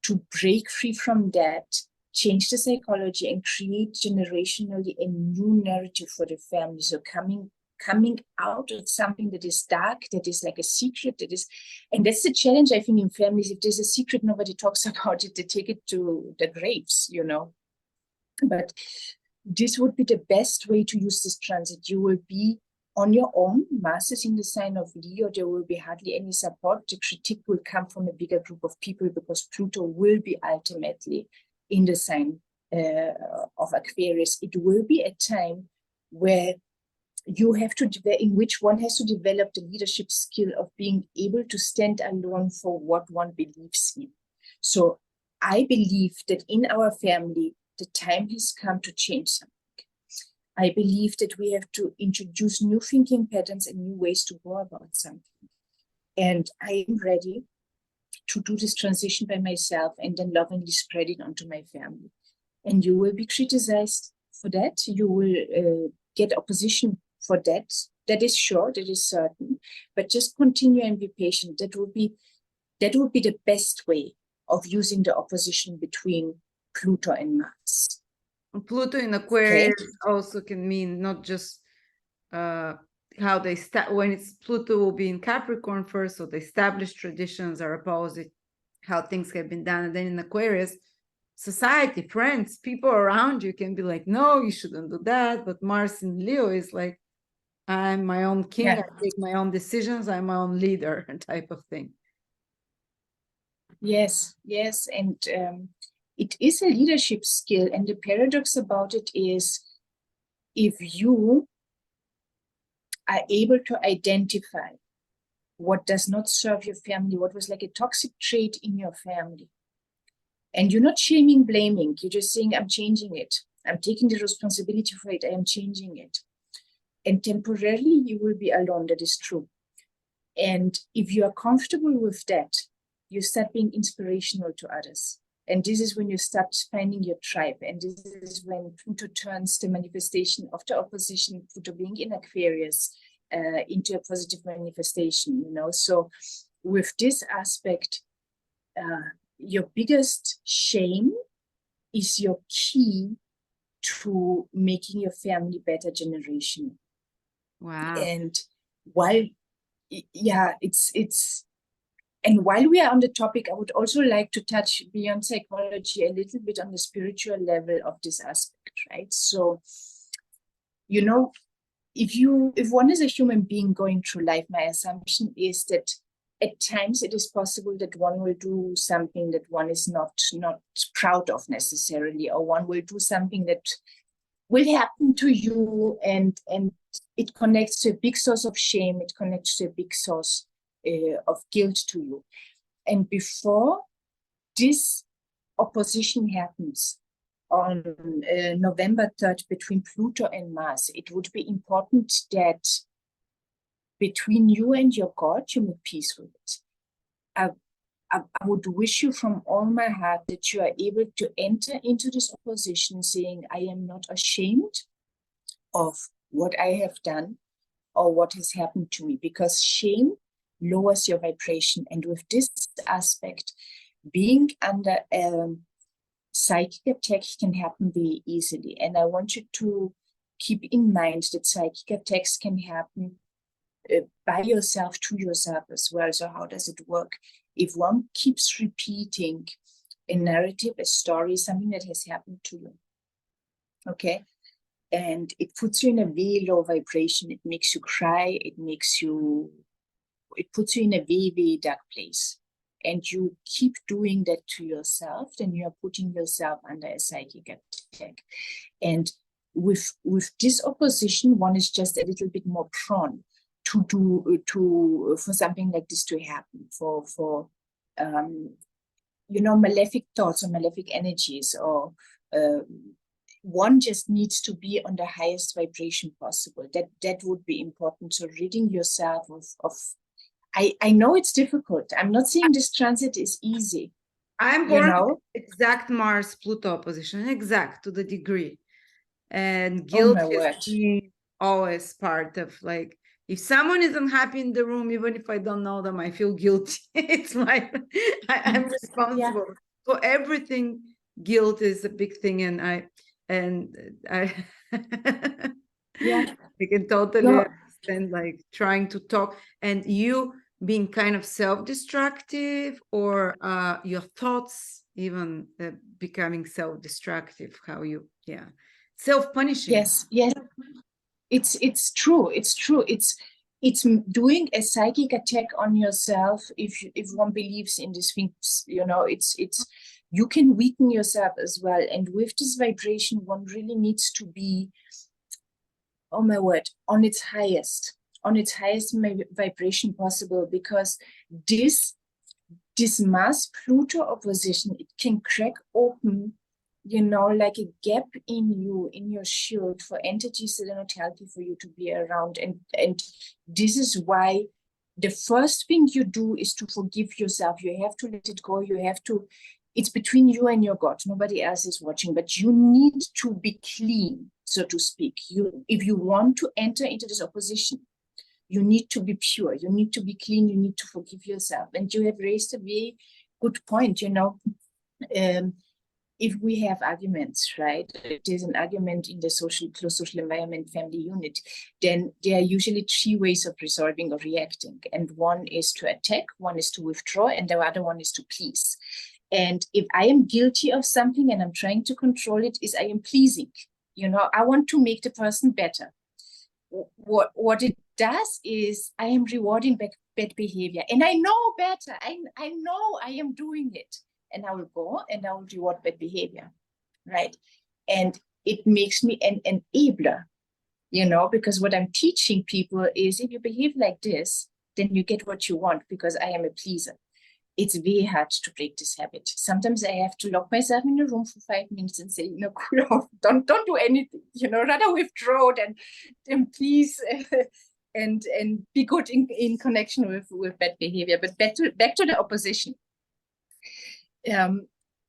To break free from that, change the psychology and create generationally a new narrative for the family. So coming out of something that is dark, that is like a secret, and that's the challenge, I think, in families. If there's a secret, nobody talks about it, they take it to the graves, But this would be the best way to use this transit. You will be on your own. Mars is in the sign of Leo. There will be hardly any support. The critique will come from a bigger group of people, because Pluto will be ultimately in the sign of Aquarius. It will be a time where you have to, in which one has to develop the leadership skill of being able to stand alone for what one believes in. So I believe that in our family, the time has come to change something. I believe that we have to introduce new thinking patterns and new ways to go about something. And I am ready to do this transition by myself and then lovingly spread it onto my family. And you will be criticized for that. You will get opposition for that. That is sure, that is certain. But just continue and be patient. That would be the best way of using the opposition between Pluto and Mars.
Pluto in Aquarius also can mean not just how they start. When it's Pluto will be in Capricorn first, so the established traditions are opposite how things have been done, and then in Aquarius, society, friends, people around you can be like, no, you shouldn't do that. But Mars in Leo is like, I'm my own king, I take my own decisions, I'm my own leader type of thing.
Yes, yes, and it is a leadership skill, and the paradox about it is, if you are able to identify what does not serve your family, what was like a toxic trait in your family, and you're not shaming, blaming, you're just saying, I'm changing it, I'm taking the responsibility for it, I am changing it. And temporarily you will be alone, that is true. And if you are comfortable with that, you start being inspirational to others. And this is when you start finding your tribe. And this is when Pluto turns the manifestation of the opposition, Pluto being in Aquarius, into a positive manifestation, you know. So with this aspect, your biggest shame is your key to making your family better generation.
Wow.
And while, yeah, and while we are on the topic, I would also like to touch beyond psychology a little bit on the spiritual level of this aspect, right? So, you know, if one is a human being going through life, my assumption is that at times it is possible that one will do something that one is not proud of necessarily, or one will do something that will happen to you, and it connects to a big source of shame, it connects to a big source of guilt to you. And before this opposition happens on November 3rd between Pluto and Mars, it would be important that between you and your God, you make peace with it. I would wish you from all my heart that you are able to enter into this opposition saying, I am not ashamed of what I have done or what has happened to me, because shame lowers your vibration. And with this aspect, being under psychic attack can happen very easily. And I want you to keep in mind that psychic attacks can happen by yourself, to yourself as well. So how does it work? If one keeps repeating a narrative, a story, something that has happened to you, okay, and it puts you in a very low vibration, it makes you cry, it puts you in a very, very dark place, and you keep doing that to yourself, then you are putting yourself under a psychic attack. And with this opposition, one is just a little bit more prone for something like this to happen, for you know, malefic thoughts or malefic energies, or one just needs to be on the highest vibration possible. That would be important. So ridding yourself of I know it's difficult. I'm not saying this transit is easy.
I'm born with exact Mars Pluto opposition, exact to the degree. And guilt is always part of, like, if someone is unhappy in the room, even if I don't know them, I feel guilty. It's like I'm responsible for everything. Guilt is a big thing, and I I can totally understand, like, trying to talk, and you being kind of self-destructive, or your thoughts even becoming self-destructive, how you self-punishing.
Yes, it's true, it's doing a psychic attack on yourself if one believes in these things, you know. It's you can weaken yourself as well. And with this vibration, one really needs to be, oh my word, on its highest vibration possible, because this Mars Pluto opposition, it can crack open, you know, like a gap in you, in your shield, for entities that are not healthy for you to be around. And this is why the first thing you do is to forgive yourself. You have to let it go. You have to, it's between you and your God. Nobody else is watching, but you need to be clean, so to speak. If you want to enter into this opposition, you need to be pure. You need to be clean. You need to forgive yourself. And you have raised a very good point, you know. if we have arguments, right, if there's an argument in the close social environment, family unit, then there are usually 3 ways of resolving or reacting. And one is to attack, one is to withdraw, and the other one is to please. And if I am guilty of something and I'm trying to control it, is I am pleasing. You know, I want to make the person better. What it does is I am rewarding bad behavior. And I know better. I know I am doing it. And I will go and I will reward bad behavior, right? And it makes me an enabler, you know, because what I'm teaching people is if you behave like this, then you get what you want because I am a pleaser. It's very hard to break this habit. Sometimes I have to lock myself in a room for 5 minutes and say, you know, cool off, don't do anything, you know, rather withdraw and please and be good in connection with bad behavior. But back to the opposition.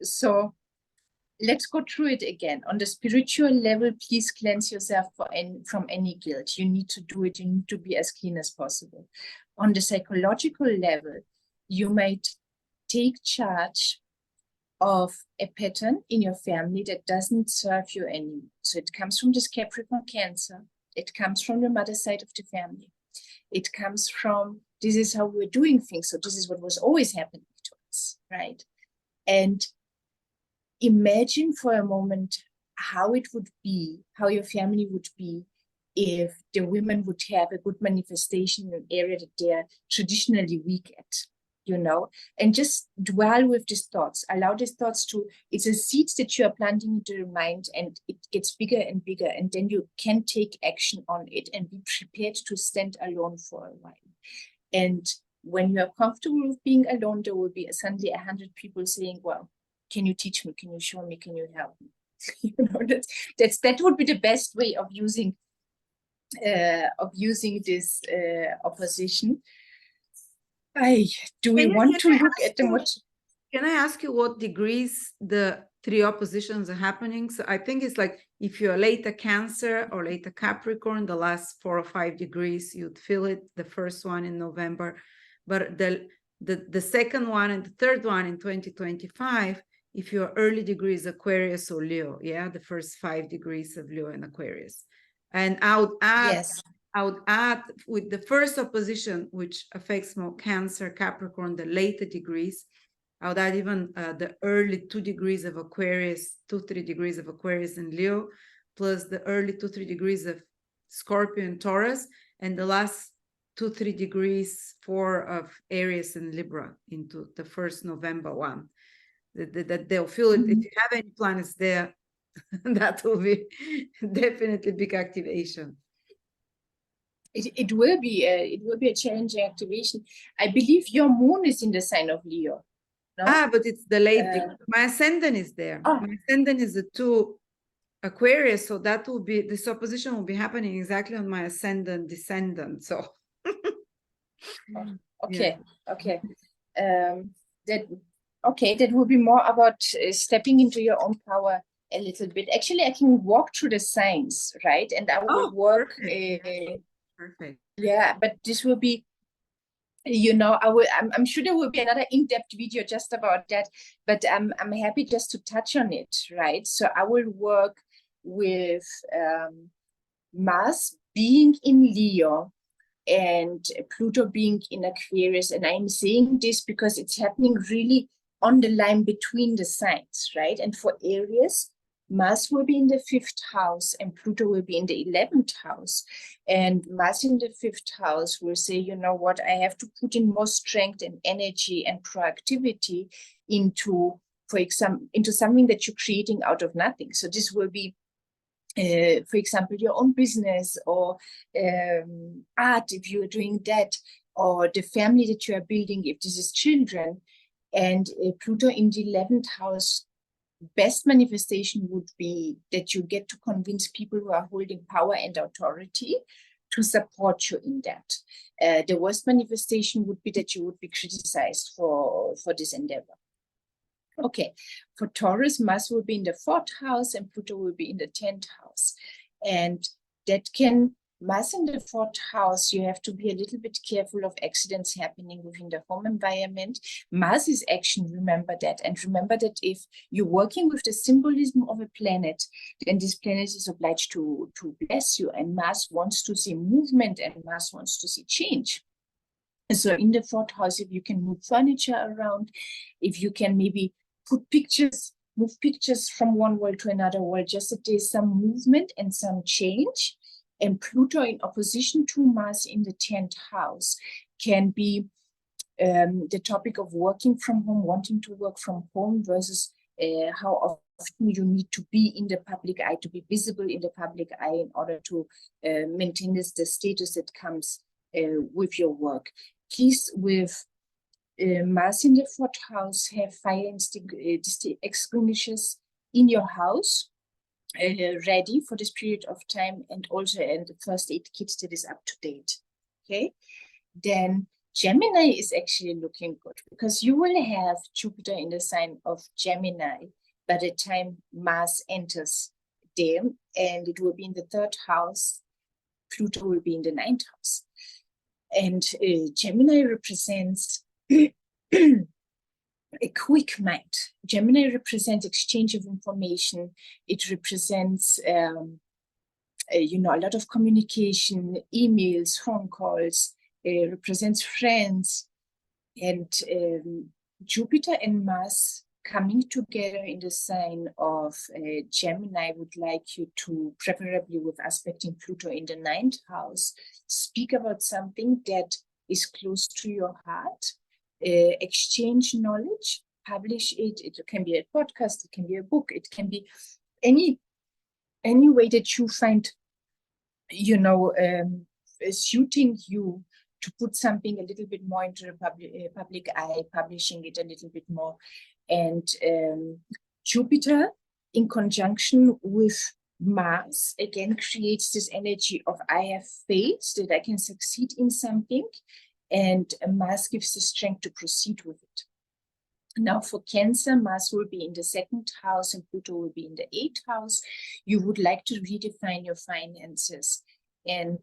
So let's go through it again. On the spiritual level, please cleanse yourself from any guilt. You need to do it. You need to be as clean as possible. On the psychological level, you might take charge of a pattern in your family that doesn't serve you anymore. So it comes from this Capricorn Cancer. It comes from the mother side of the family. It comes from, this is how we're doing things. So this is what was always happening to us, right? And imagine for a moment how it would be, how your family would be if the women would have a good manifestation in an area that they're traditionally weak at, you know, and just dwell with these thoughts. Allow these thoughts to, it's a seed that you are planting into your mind and it gets bigger and bigger. And then you can take action on it and be prepared to stand alone for a while. And when you are comfortable with being alone, there will be suddenly 100 people saying, well, can you teach me? Can you show me? Can you help me? You know, that would be the best way of using this opposition. Do we want to look at the much?
Can I ask you what degrees the 3 oppositions are happening? So I think it's like if you're late Cancer or late Capricorn, the last 4 or 5 degrees, you'd feel it. The first one in November, but the second one and the third one in 2025, if your early degrees Aquarius or Leo, yeah, the first 5 degrees of Leo and Aquarius. And I would add with the first opposition, which affects more Cancer, Capricorn, the later degrees, I would add even the early 2 degrees of Aquarius, 2-3 degrees of Aquarius and Leo, plus the early 2-3 degrees of Scorpio and Taurus, and the last 2-3 degrees 4 of Aries and Libra into the first November one. That they'll feel it. If you have any planets there, that will be definitely big activation.
It will be a challenging activation. I believe your moon is in the sign of Leo. No?
But it's the late degree. My ascendant is there. My ascendant is the 2 Aquarius, so that will be, this opposition will be happening exactly on my ascendant descendant. So
okay. That will be more about stepping into your own power a little bit. Actually, I can walk through the signs, right? And I will work.
Perfect.
Yeah, but this will be, you know, I'm sure there will be another in-depth video just about that, but I'm happy just to touch on it, right? So I will work with Mars being in Leo and Pluto being in Aquarius. And I'm saying this because it's happening really on the line between the signs, right? And for Aries, Mars will be in the 5th house and Pluto will be in the 11th house. And Mars in the 5th house will say, you know what, I have to put in more strength and energy and proactivity into, for example, into something that you're creating out of nothing. So this will be, for example, your own business or art, if you're doing that, or the family that you are building, if this is children. And Pluto in the 11th house, best manifestation would be that you get to convince people who are holding power and authority to support you in that. The worst manifestation would be that you would be criticized for this endeavor. Okay, for Taurus, Mars will be in the 4th house and Pluto will be in the 10th house. And that can Mars in the fourth house, you have to be a little bit careful of accidents happening within the home environment. Mars is action, remember that. And remember that if you're working with the symbolism of a planet, then this planet is obliged to bless you. And Mars wants to see movement and Mars wants to see change. And so in the fourth house, if you can move furniture around, if you can maybe put pictures, move pictures from one world to another world, just that there's some movement and some change. And Pluto in opposition to Mars in the 10th house can be the topic of working from home, wanting to work from home versus how often you need to be in the public eye, to be visible in the public eye in order to maintain the status that comes with your work. Please, with Mars in the fourth house, have fire extinguishers in your house. Ready for this period of time, and also the first aid kit that is up to date. Okay, then Gemini is actually looking good because you will have Jupiter in the sign of Gemini by the time Mars enters there, and it will be in the 3rd house. Pluto will be in the 9th house, and Gemini represents a quick mind. Gemini represents exchange of information. It represents, you know, a lot of communication, emails, phone calls. It represents friends. And Jupiter and Mars coming together in the sign of Gemini would like you to, preferably with aspecting Pluto in the 9th house, speak about something that is close to your heart. Exchange knowledge, publish it. It can be a podcast, it can be a book, it can be any way that you find, you know, suiting you to put something a little bit more into the public eye, publishing it a little bit more. And Jupiter in conjunction with Mars again creates this energy of I have faith that I can succeed in something. And Mars gives the strength to proceed with it. Now for Cancer, Mars will be in the 2nd house and Pluto will be in the 8th house. You would like to redefine your finances and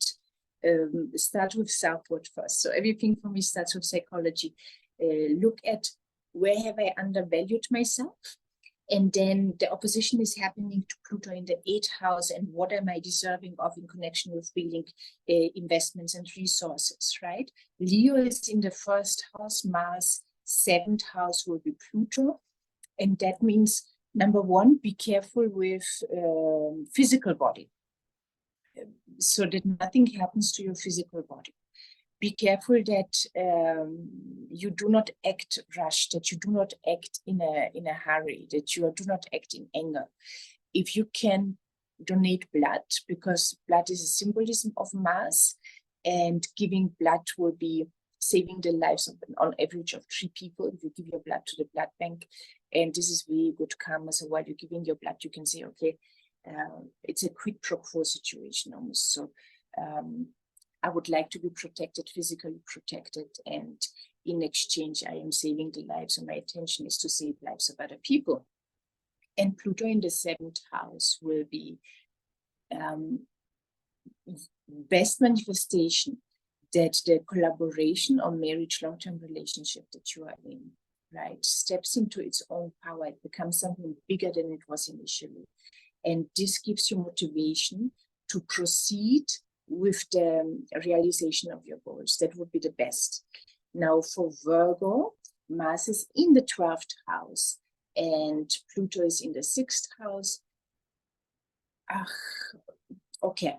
start with southward first. So everything for me starts with psychology. Look at where have I undervalued myself? And then the opposition is happening to Pluto in the 8th house, and what am I deserving of in connection with building investments and resources, right? Leo is in the 1st house, Mars, 7th house will be Pluto. And that means, number one, be careful with physical body, so that nothing happens to your physical body. Be careful that you do not act rushed, that you do not act in a hurry, that you do not act in anger. If you can donate blood, because blood is a symbolism of Mars, and giving blood will be saving the lives of, on average, of 3 people. If you give your blood to the blood bank, and this is really good karma. So while you're giving your blood, you can say, okay, it's a quid pro quo situation almost. So I would like to be protected, physically protected, and in exchange, I am saving the lives, and my intention is to save lives of other people. And Pluto in the 7th house will be best manifestation that the collaboration or marriage, long-term relationship that you are in, right, steps into its own power. It becomes something bigger than it was initially. And this gives you motivation to proceed with the realization of your goals. That would be the best. Now for Virgo, Mars is in the 12th house and Pluto is in the 6th house. Okay,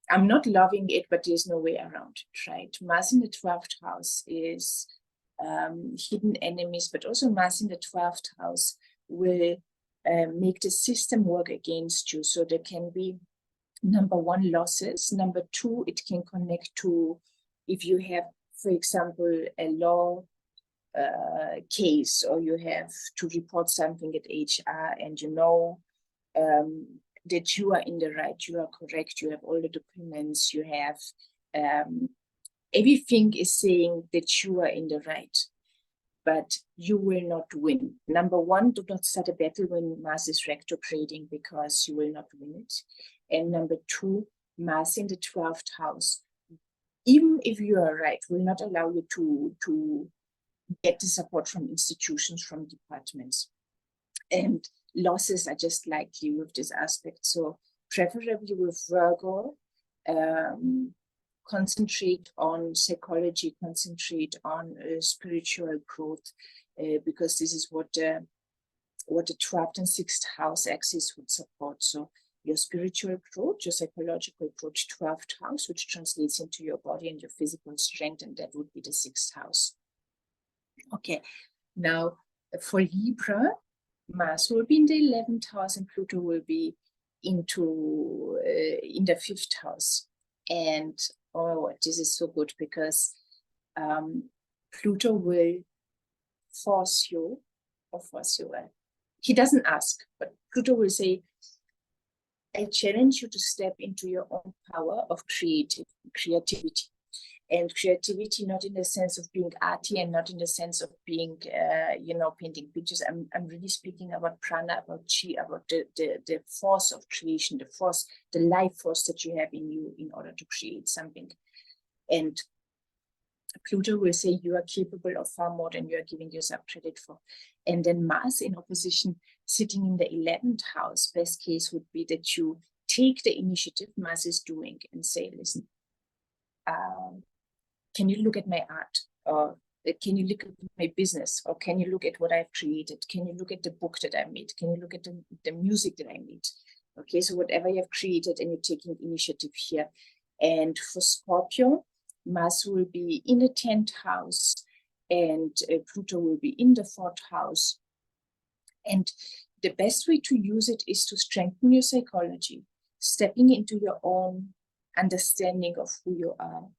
I'm not loving it, but there's no way around it, right? Mars in the 12th house is hidden enemies, but also Mars in the 12th house will make the system work against you. So there can be, number one, losses. Number two, it can connect to, if you have, for example, a law case, or you have to report something at HR, and you know that you are in the right, you are correct, you have all the documents, you have everything is saying that you are in the right, but you will not win. Number one, do not start a battle when Mars is retrograding, because you will not win it. And number two, Mars in the 12th house, even if you are right, will not allow you to get the support from institutions, from departments. And losses are just likely with this aspect. So preferably with Virgo, concentrate on psychology, concentrate on spiritual growth, because this is what the 12th and 6th house axis would support. So your spiritual growth, your psychological growth, 12th house, which translates into your body and your physical strength, and that would be the 6th house. Okay, now for Libra, Mars will be in the 11th house and Pluto will be in the 5th house. And oh, this is so good, because Pluto will force you, he doesn't ask, but Pluto will say, I challenge you to step into your own power of creativity. And creativity, not in the sense of being arty and not in the sense of being, painting pictures. I'm really speaking about prana, about chi, about the force of creation, the life force that you have in you in order to create something. And Pluto will say you are capable of far more than you are giving yourself credit for. And then Mars in opposition, sitting in the 11th house, best case would be that you take the initiative Mars is doing and say, listen, can you look at my art? Or can you look at my business? Or can you look at what I've created? Can you look at the book that I made? Can you look at the music that I made? Okay, so whatever you have created, and you're taking initiative here. And for Scorpio, Mars will be in the 10th house and Pluto will be in the 4th house. And the best way to use it is to strengthen your psychology, stepping into your own understanding of who you are,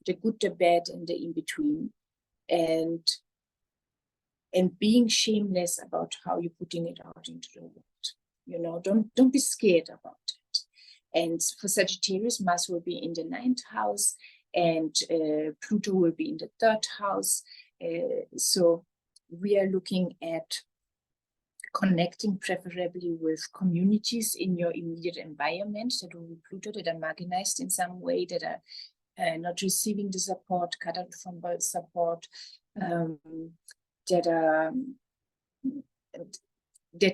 the good, the bad, and the in-between, and being shameless about how you're putting it out into the world. Don't be scared about it. And for Sagittarius, Mars will be in the 9th house and Pluto will be in the 3rd house. So we are looking at connecting preferably with communities in your immediate environment that will be Pluto, that are marginalized in some way, that are not receiving the support, cut out from both support, that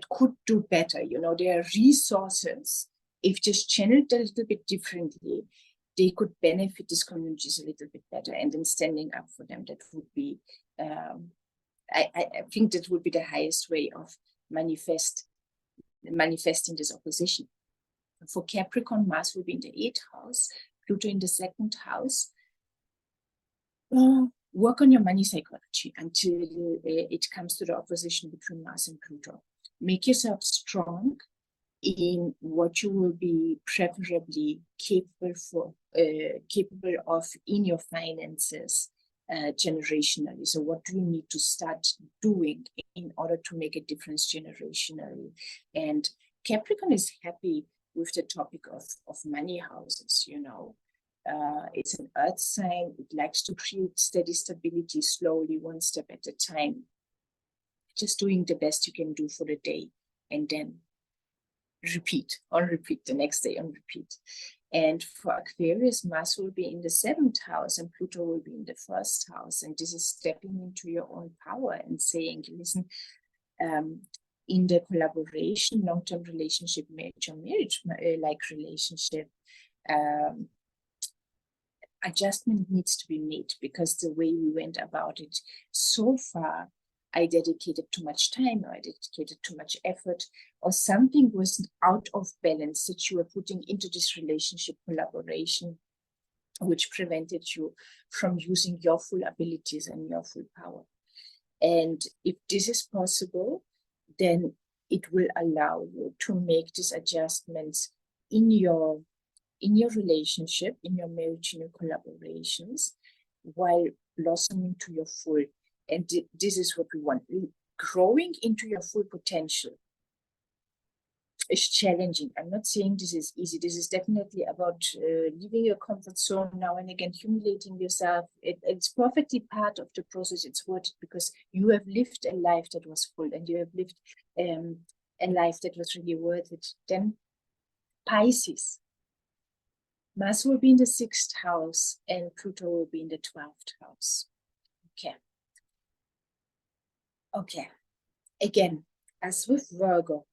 could do better. There are resources. If just channeled a little bit differently, they could benefit these communities a little bit better. And then standing up for them, that would be, I think that would be the highest way of manifesting this opposition. For Capricorn, Mars will be in the 8th house, Pluto in the 2nd house. Work on your money psychology until it comes to the opposition between Mars and Pluto. Make yourself strong in what you will be preferably capable of in your finances generationally. So what do you need to start doing in order to make a difference generationally? And Capricorn is happy with the topic of money houses. It's an earth sign. It likes to create steady stability, slowly, one step at a time, just doing the best you can do for the day, and then repeat the next day on repeat. And for Aquarius, Mars will be in the 7th house and Pluto will be in the 1st house. And this is stepping into your own power and saying, listen, in the collaboration, long-term relationship, marriage-like relationship, adjustment needs to be made, because the way we went about it so far, I dedicated too much time, or I dedicated too much effort, or something was out of balance that you were putting into this relationship collaboration, which prevented you from using your full abilities and your full power. And if this is possible, then it will allow you to make these adjustments in your relationship, in your marriage, in your collaborations, while blossoming to your full. And this is what we want. Growing into your full potential is challenging. I'm not saying this is easy. This is definitely about leaving your comfort zone now and again, humiliating yourself. It's perfectly part of the process. It's worth it, because you have lived a life that was full, and you have lived a life that was really worth it. Then Pisces. Mars will be in the 6th house and Pluto will be in the 12th house. Okay. Okay. Again, as with Virgo,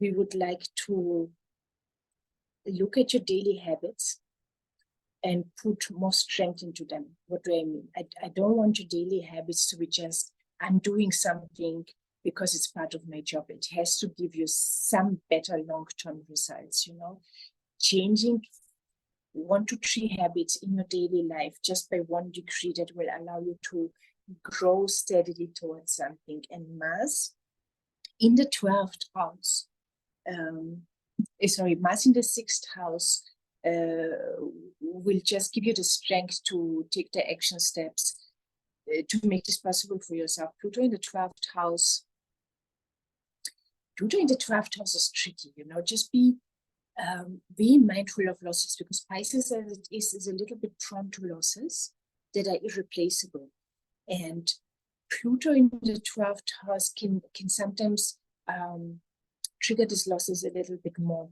we would like to look at your daily habits and put more strength into them. What do I mean? I don't want your daily habits to be just, I'm doing something because it's part of my job. It has to give you some better long-term results, you know. Changing 1 to 3 habits in your daily life just by 1 degree that will allow you to grow steadily towards something. And Mars in the 12th house, Mars in the 6th house will just give you the strength to take the action steps to make this possible for yourself. Pluto in the 12th house. Pluto in the 12th house is tricky, you know. Just be mindful of losses, because Pisces as it is a little bit prone to losses that are irreplaceable. And Pluto in the 12th house can sometimes trigger these losses a little bit more.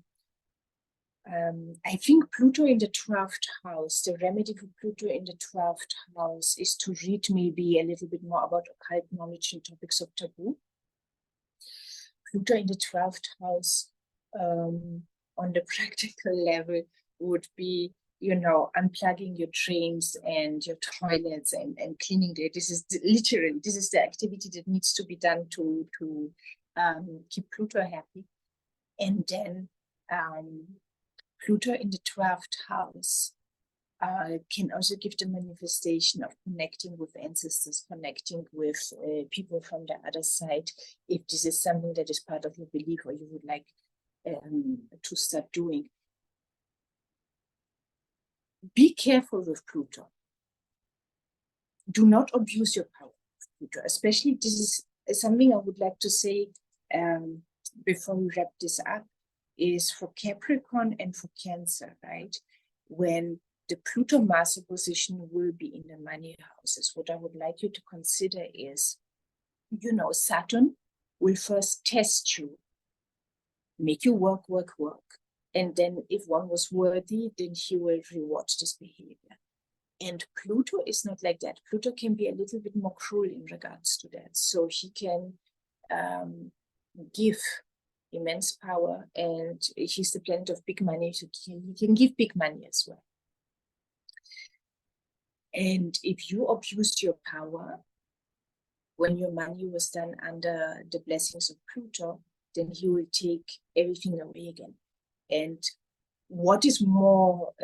I think Pluto in the 12th house, the remedy for Pluto in the 12th house is to read maybe a little bit more about occult knowledge and topics of taboo. Pluto in the 12th house, on the practical level, would be, you know, unplugging your drains and your toilets and cleaning there. This is literally, this is the activity that needs to be done to keep Pluto happy. And then Pluto in the 12th house can also give the manifestation of connecting with ancestors, connecting with people from the other side, if this is something that is part of your belief or you would like to start doing. Be careful with Pluto. Do not abuse your power with Pluto, especially this is something I would like to say before we wrap this up, is for Capricorn and for Cancer, right? When the Pluto-Mars opposition will be in the money houses, what I would like you to consider is, you know, Saturn will first test you, make you work. And then if one was worthy, then he will reward this behavior. And Pluto is not like that. Pluto can be a little bit more cruel in regards to that. So he can give immense power, and he's the planet of big money, so he can give big money as well. And if you abused your power when your money was done under the blessings of Pluto, then he will take everything away again. And what is more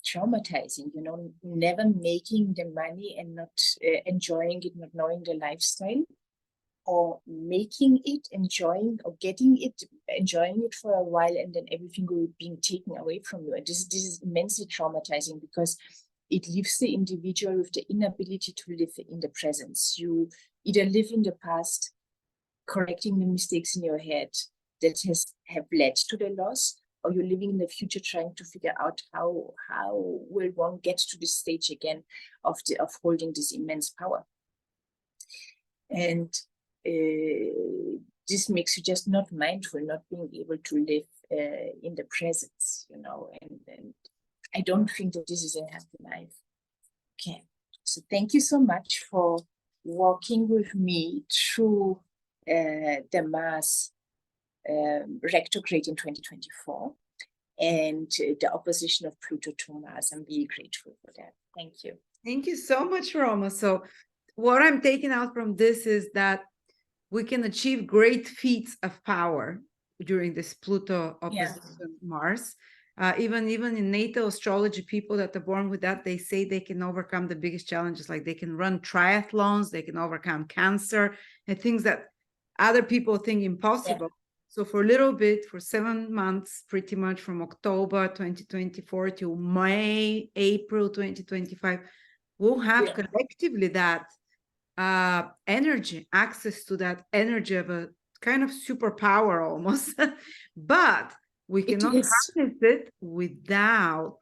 traumatizing, you know, never making the money and not enjoying it, not knowing the lifestyle, or making it, enjoying, or getting it, enjoying it for a while, and then everything will being taken away from you. And this is immensely traumatizing, because it leaves the individual with the inability to live in the presence. You either live in the past, correcting the mistakes in your head that have led to the loss, or you're living in the future trying to figure out how will one get to this stage again of holding this immense power. And this makes you just not mindful, not being able to live in the presence, you know, and I don't think that this is a happy life. Okay, so thank you so much for walking with me through the Mars retrograde in 2024 and the opposition of Pluto to Mars. I'm really grateful for that. Thank you.
Thank you so much, Roma. So what I'm taking out from this is that we can achieve great feats of power during this Pluto opposition Mars. Even in natal astrology, people that are born with that, they say they can overcome the biggest challenges, like they can run triathlons, they can overcome cancer and things that other people think impossible. So for a little bit, for 7 months, pretty much from October 2024 to April 2025, we'll have collectively that energy, access to that energy of a kind of superpower almost. But we cannot harness it without,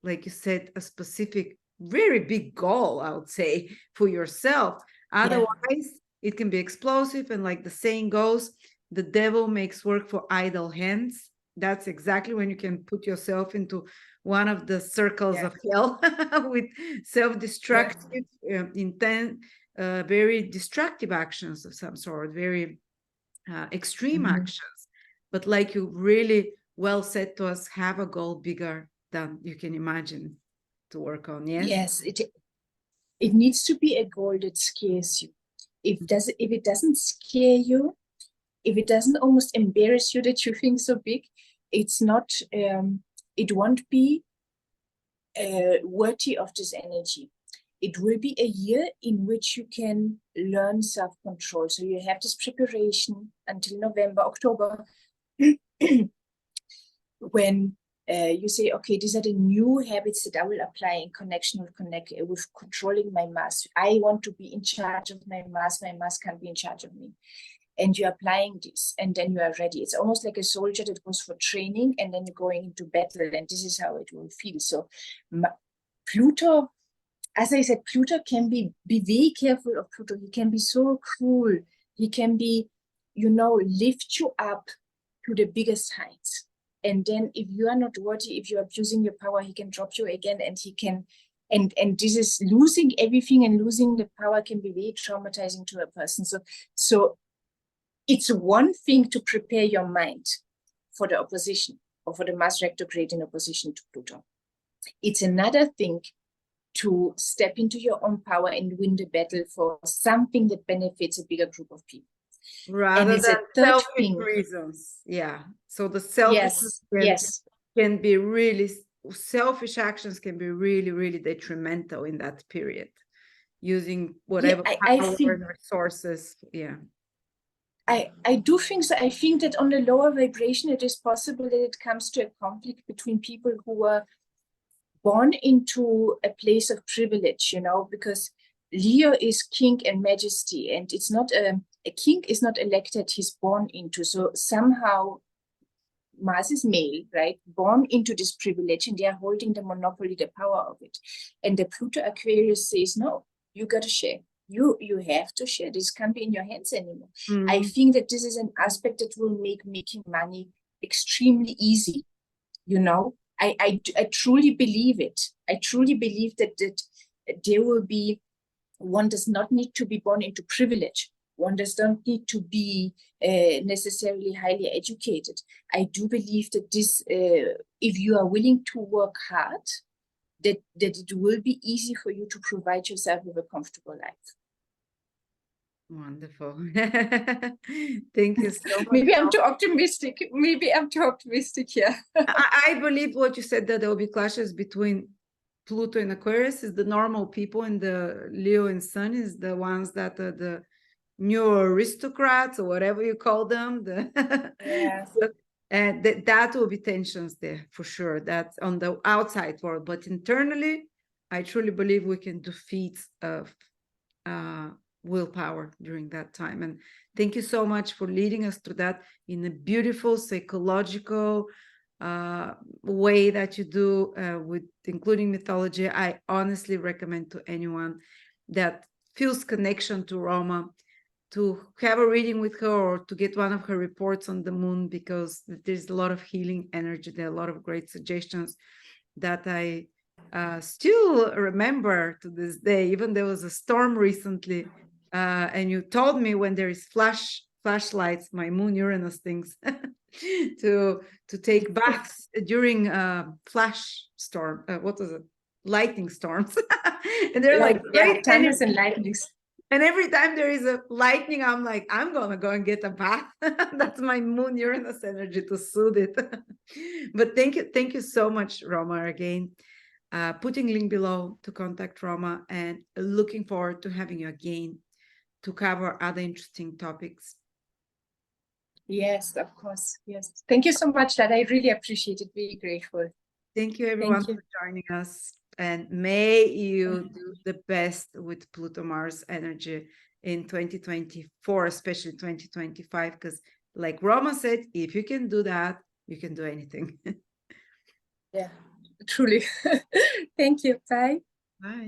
like you said, a specific, very big goal, I would say, for yourself. Otherwise, it can be explosive. And like the saying goes, the devil makes work for idle hands. that's exactly when you can put yourself into one of the circles of hell with self-destructive, intent, very destructive actions of some sort, very extreme actions. But like you really well said to us, have a goal bigger than you can imagine to work on.
Yes, it needs to be a goal that scares you. If it doesn't scare you, if it doesn't almost embarrass you that you think so big, it's not, it won't be worthy of this energy. It will be a year in which you can learn self-control. So you have this preparation until November, October, when you say, okay, these are the new habits that I will apply in connection with controlling my Mars. I want to be in charge of my Mars can't be in charge of me. And you're applying this, and then you are ready. It's almost like a soldier that goes for training, and then you're going into battle, and this is how it will feel. So Pluto, as I said, Pluto can be very careful of Pluto. He can be so cruel. He can be, lift you up to the biggest heights. And then if you are not worthy, if you're abusing your power, he can drop you again, and he can, and this is losing everything, and losing the power can be very traumatizing to a person. So it's one thing to prepare your mind for the opposition, or for the Mars retrograde in opposition to Pluto. It's another thing to step into your own power and win the battle for something that benefits a bigger group of people.
Rather than selfish reasons. Yeah. So the selfish can be really, selfish actions can be really, really detrimental in that period, using whatever power and resources. Yeah.
I do think so. I think that on the lower vibration, it is possible that it comes to a conflict between people who were born into a place of privilege, because Leo is king and majesty, and it's not a king is not elected, he's born into. So somehow Mars is male, right? Born into this privilege, and they are holding the monopoly, the power of it. And the Pluto Aquarius says, no, you got to share. You have to share. This can't be in your hands anymore. I think that this is an aspect that will make making money extremely easy. I truly believe it. I truly believe that there will be, one does not need to be born into privilege. One does not need to be necessarily highly educated. I do believe that this, if you are willing to work hard, that it will be easy for you to provide yourself with a comfortable life.
Wonderful. Thank you so much.
Maybe I'm too optimistic. Yeah.
I believe what you said, that there will be clashes between Pluto and Aquarius is the normal people, and the Leo and Sun is the ones that are the new aristocrats, or whatever you call them. And that will be tensions there for sure. That's on the outside world, but internally, I truly believe we can do feats of willpower during that time. And thank you so much for leading us through that in a beautiful psychological way that you do, with including mythology. I honestly recommend to anyone that feels connection to Roma to have a reading with her, or to get one of her reports on the moon, because there's a lot of healing energy there, a lot of great suggestions that I still remember to this day. Even there was a storm recently, and you told me when there is flashlights, my moon Uranus things, to take baths during flash storm. What was it? Lightning storms. And they're like great
thunders and lightnings.
And every time there is a lightning, I'm like, I'm gonna go and get a bath. That's my moon Uranus energy to soothe it. But thank you so much, Roma, again. Putting link below to contact Roma, and looking forward to having you again to cover other interesting topics.
Yes, of course. Yes. Thank you so much, Lada. I really appreciate it. Very grateful.
Thank you, everyone, for joining us. And may you do the best with Pluto Mars energy in 2024, especially 2025, because like Roma said, if you can do that, you can do anything.
Yeah, truly. Thank you. Bye.
Bye.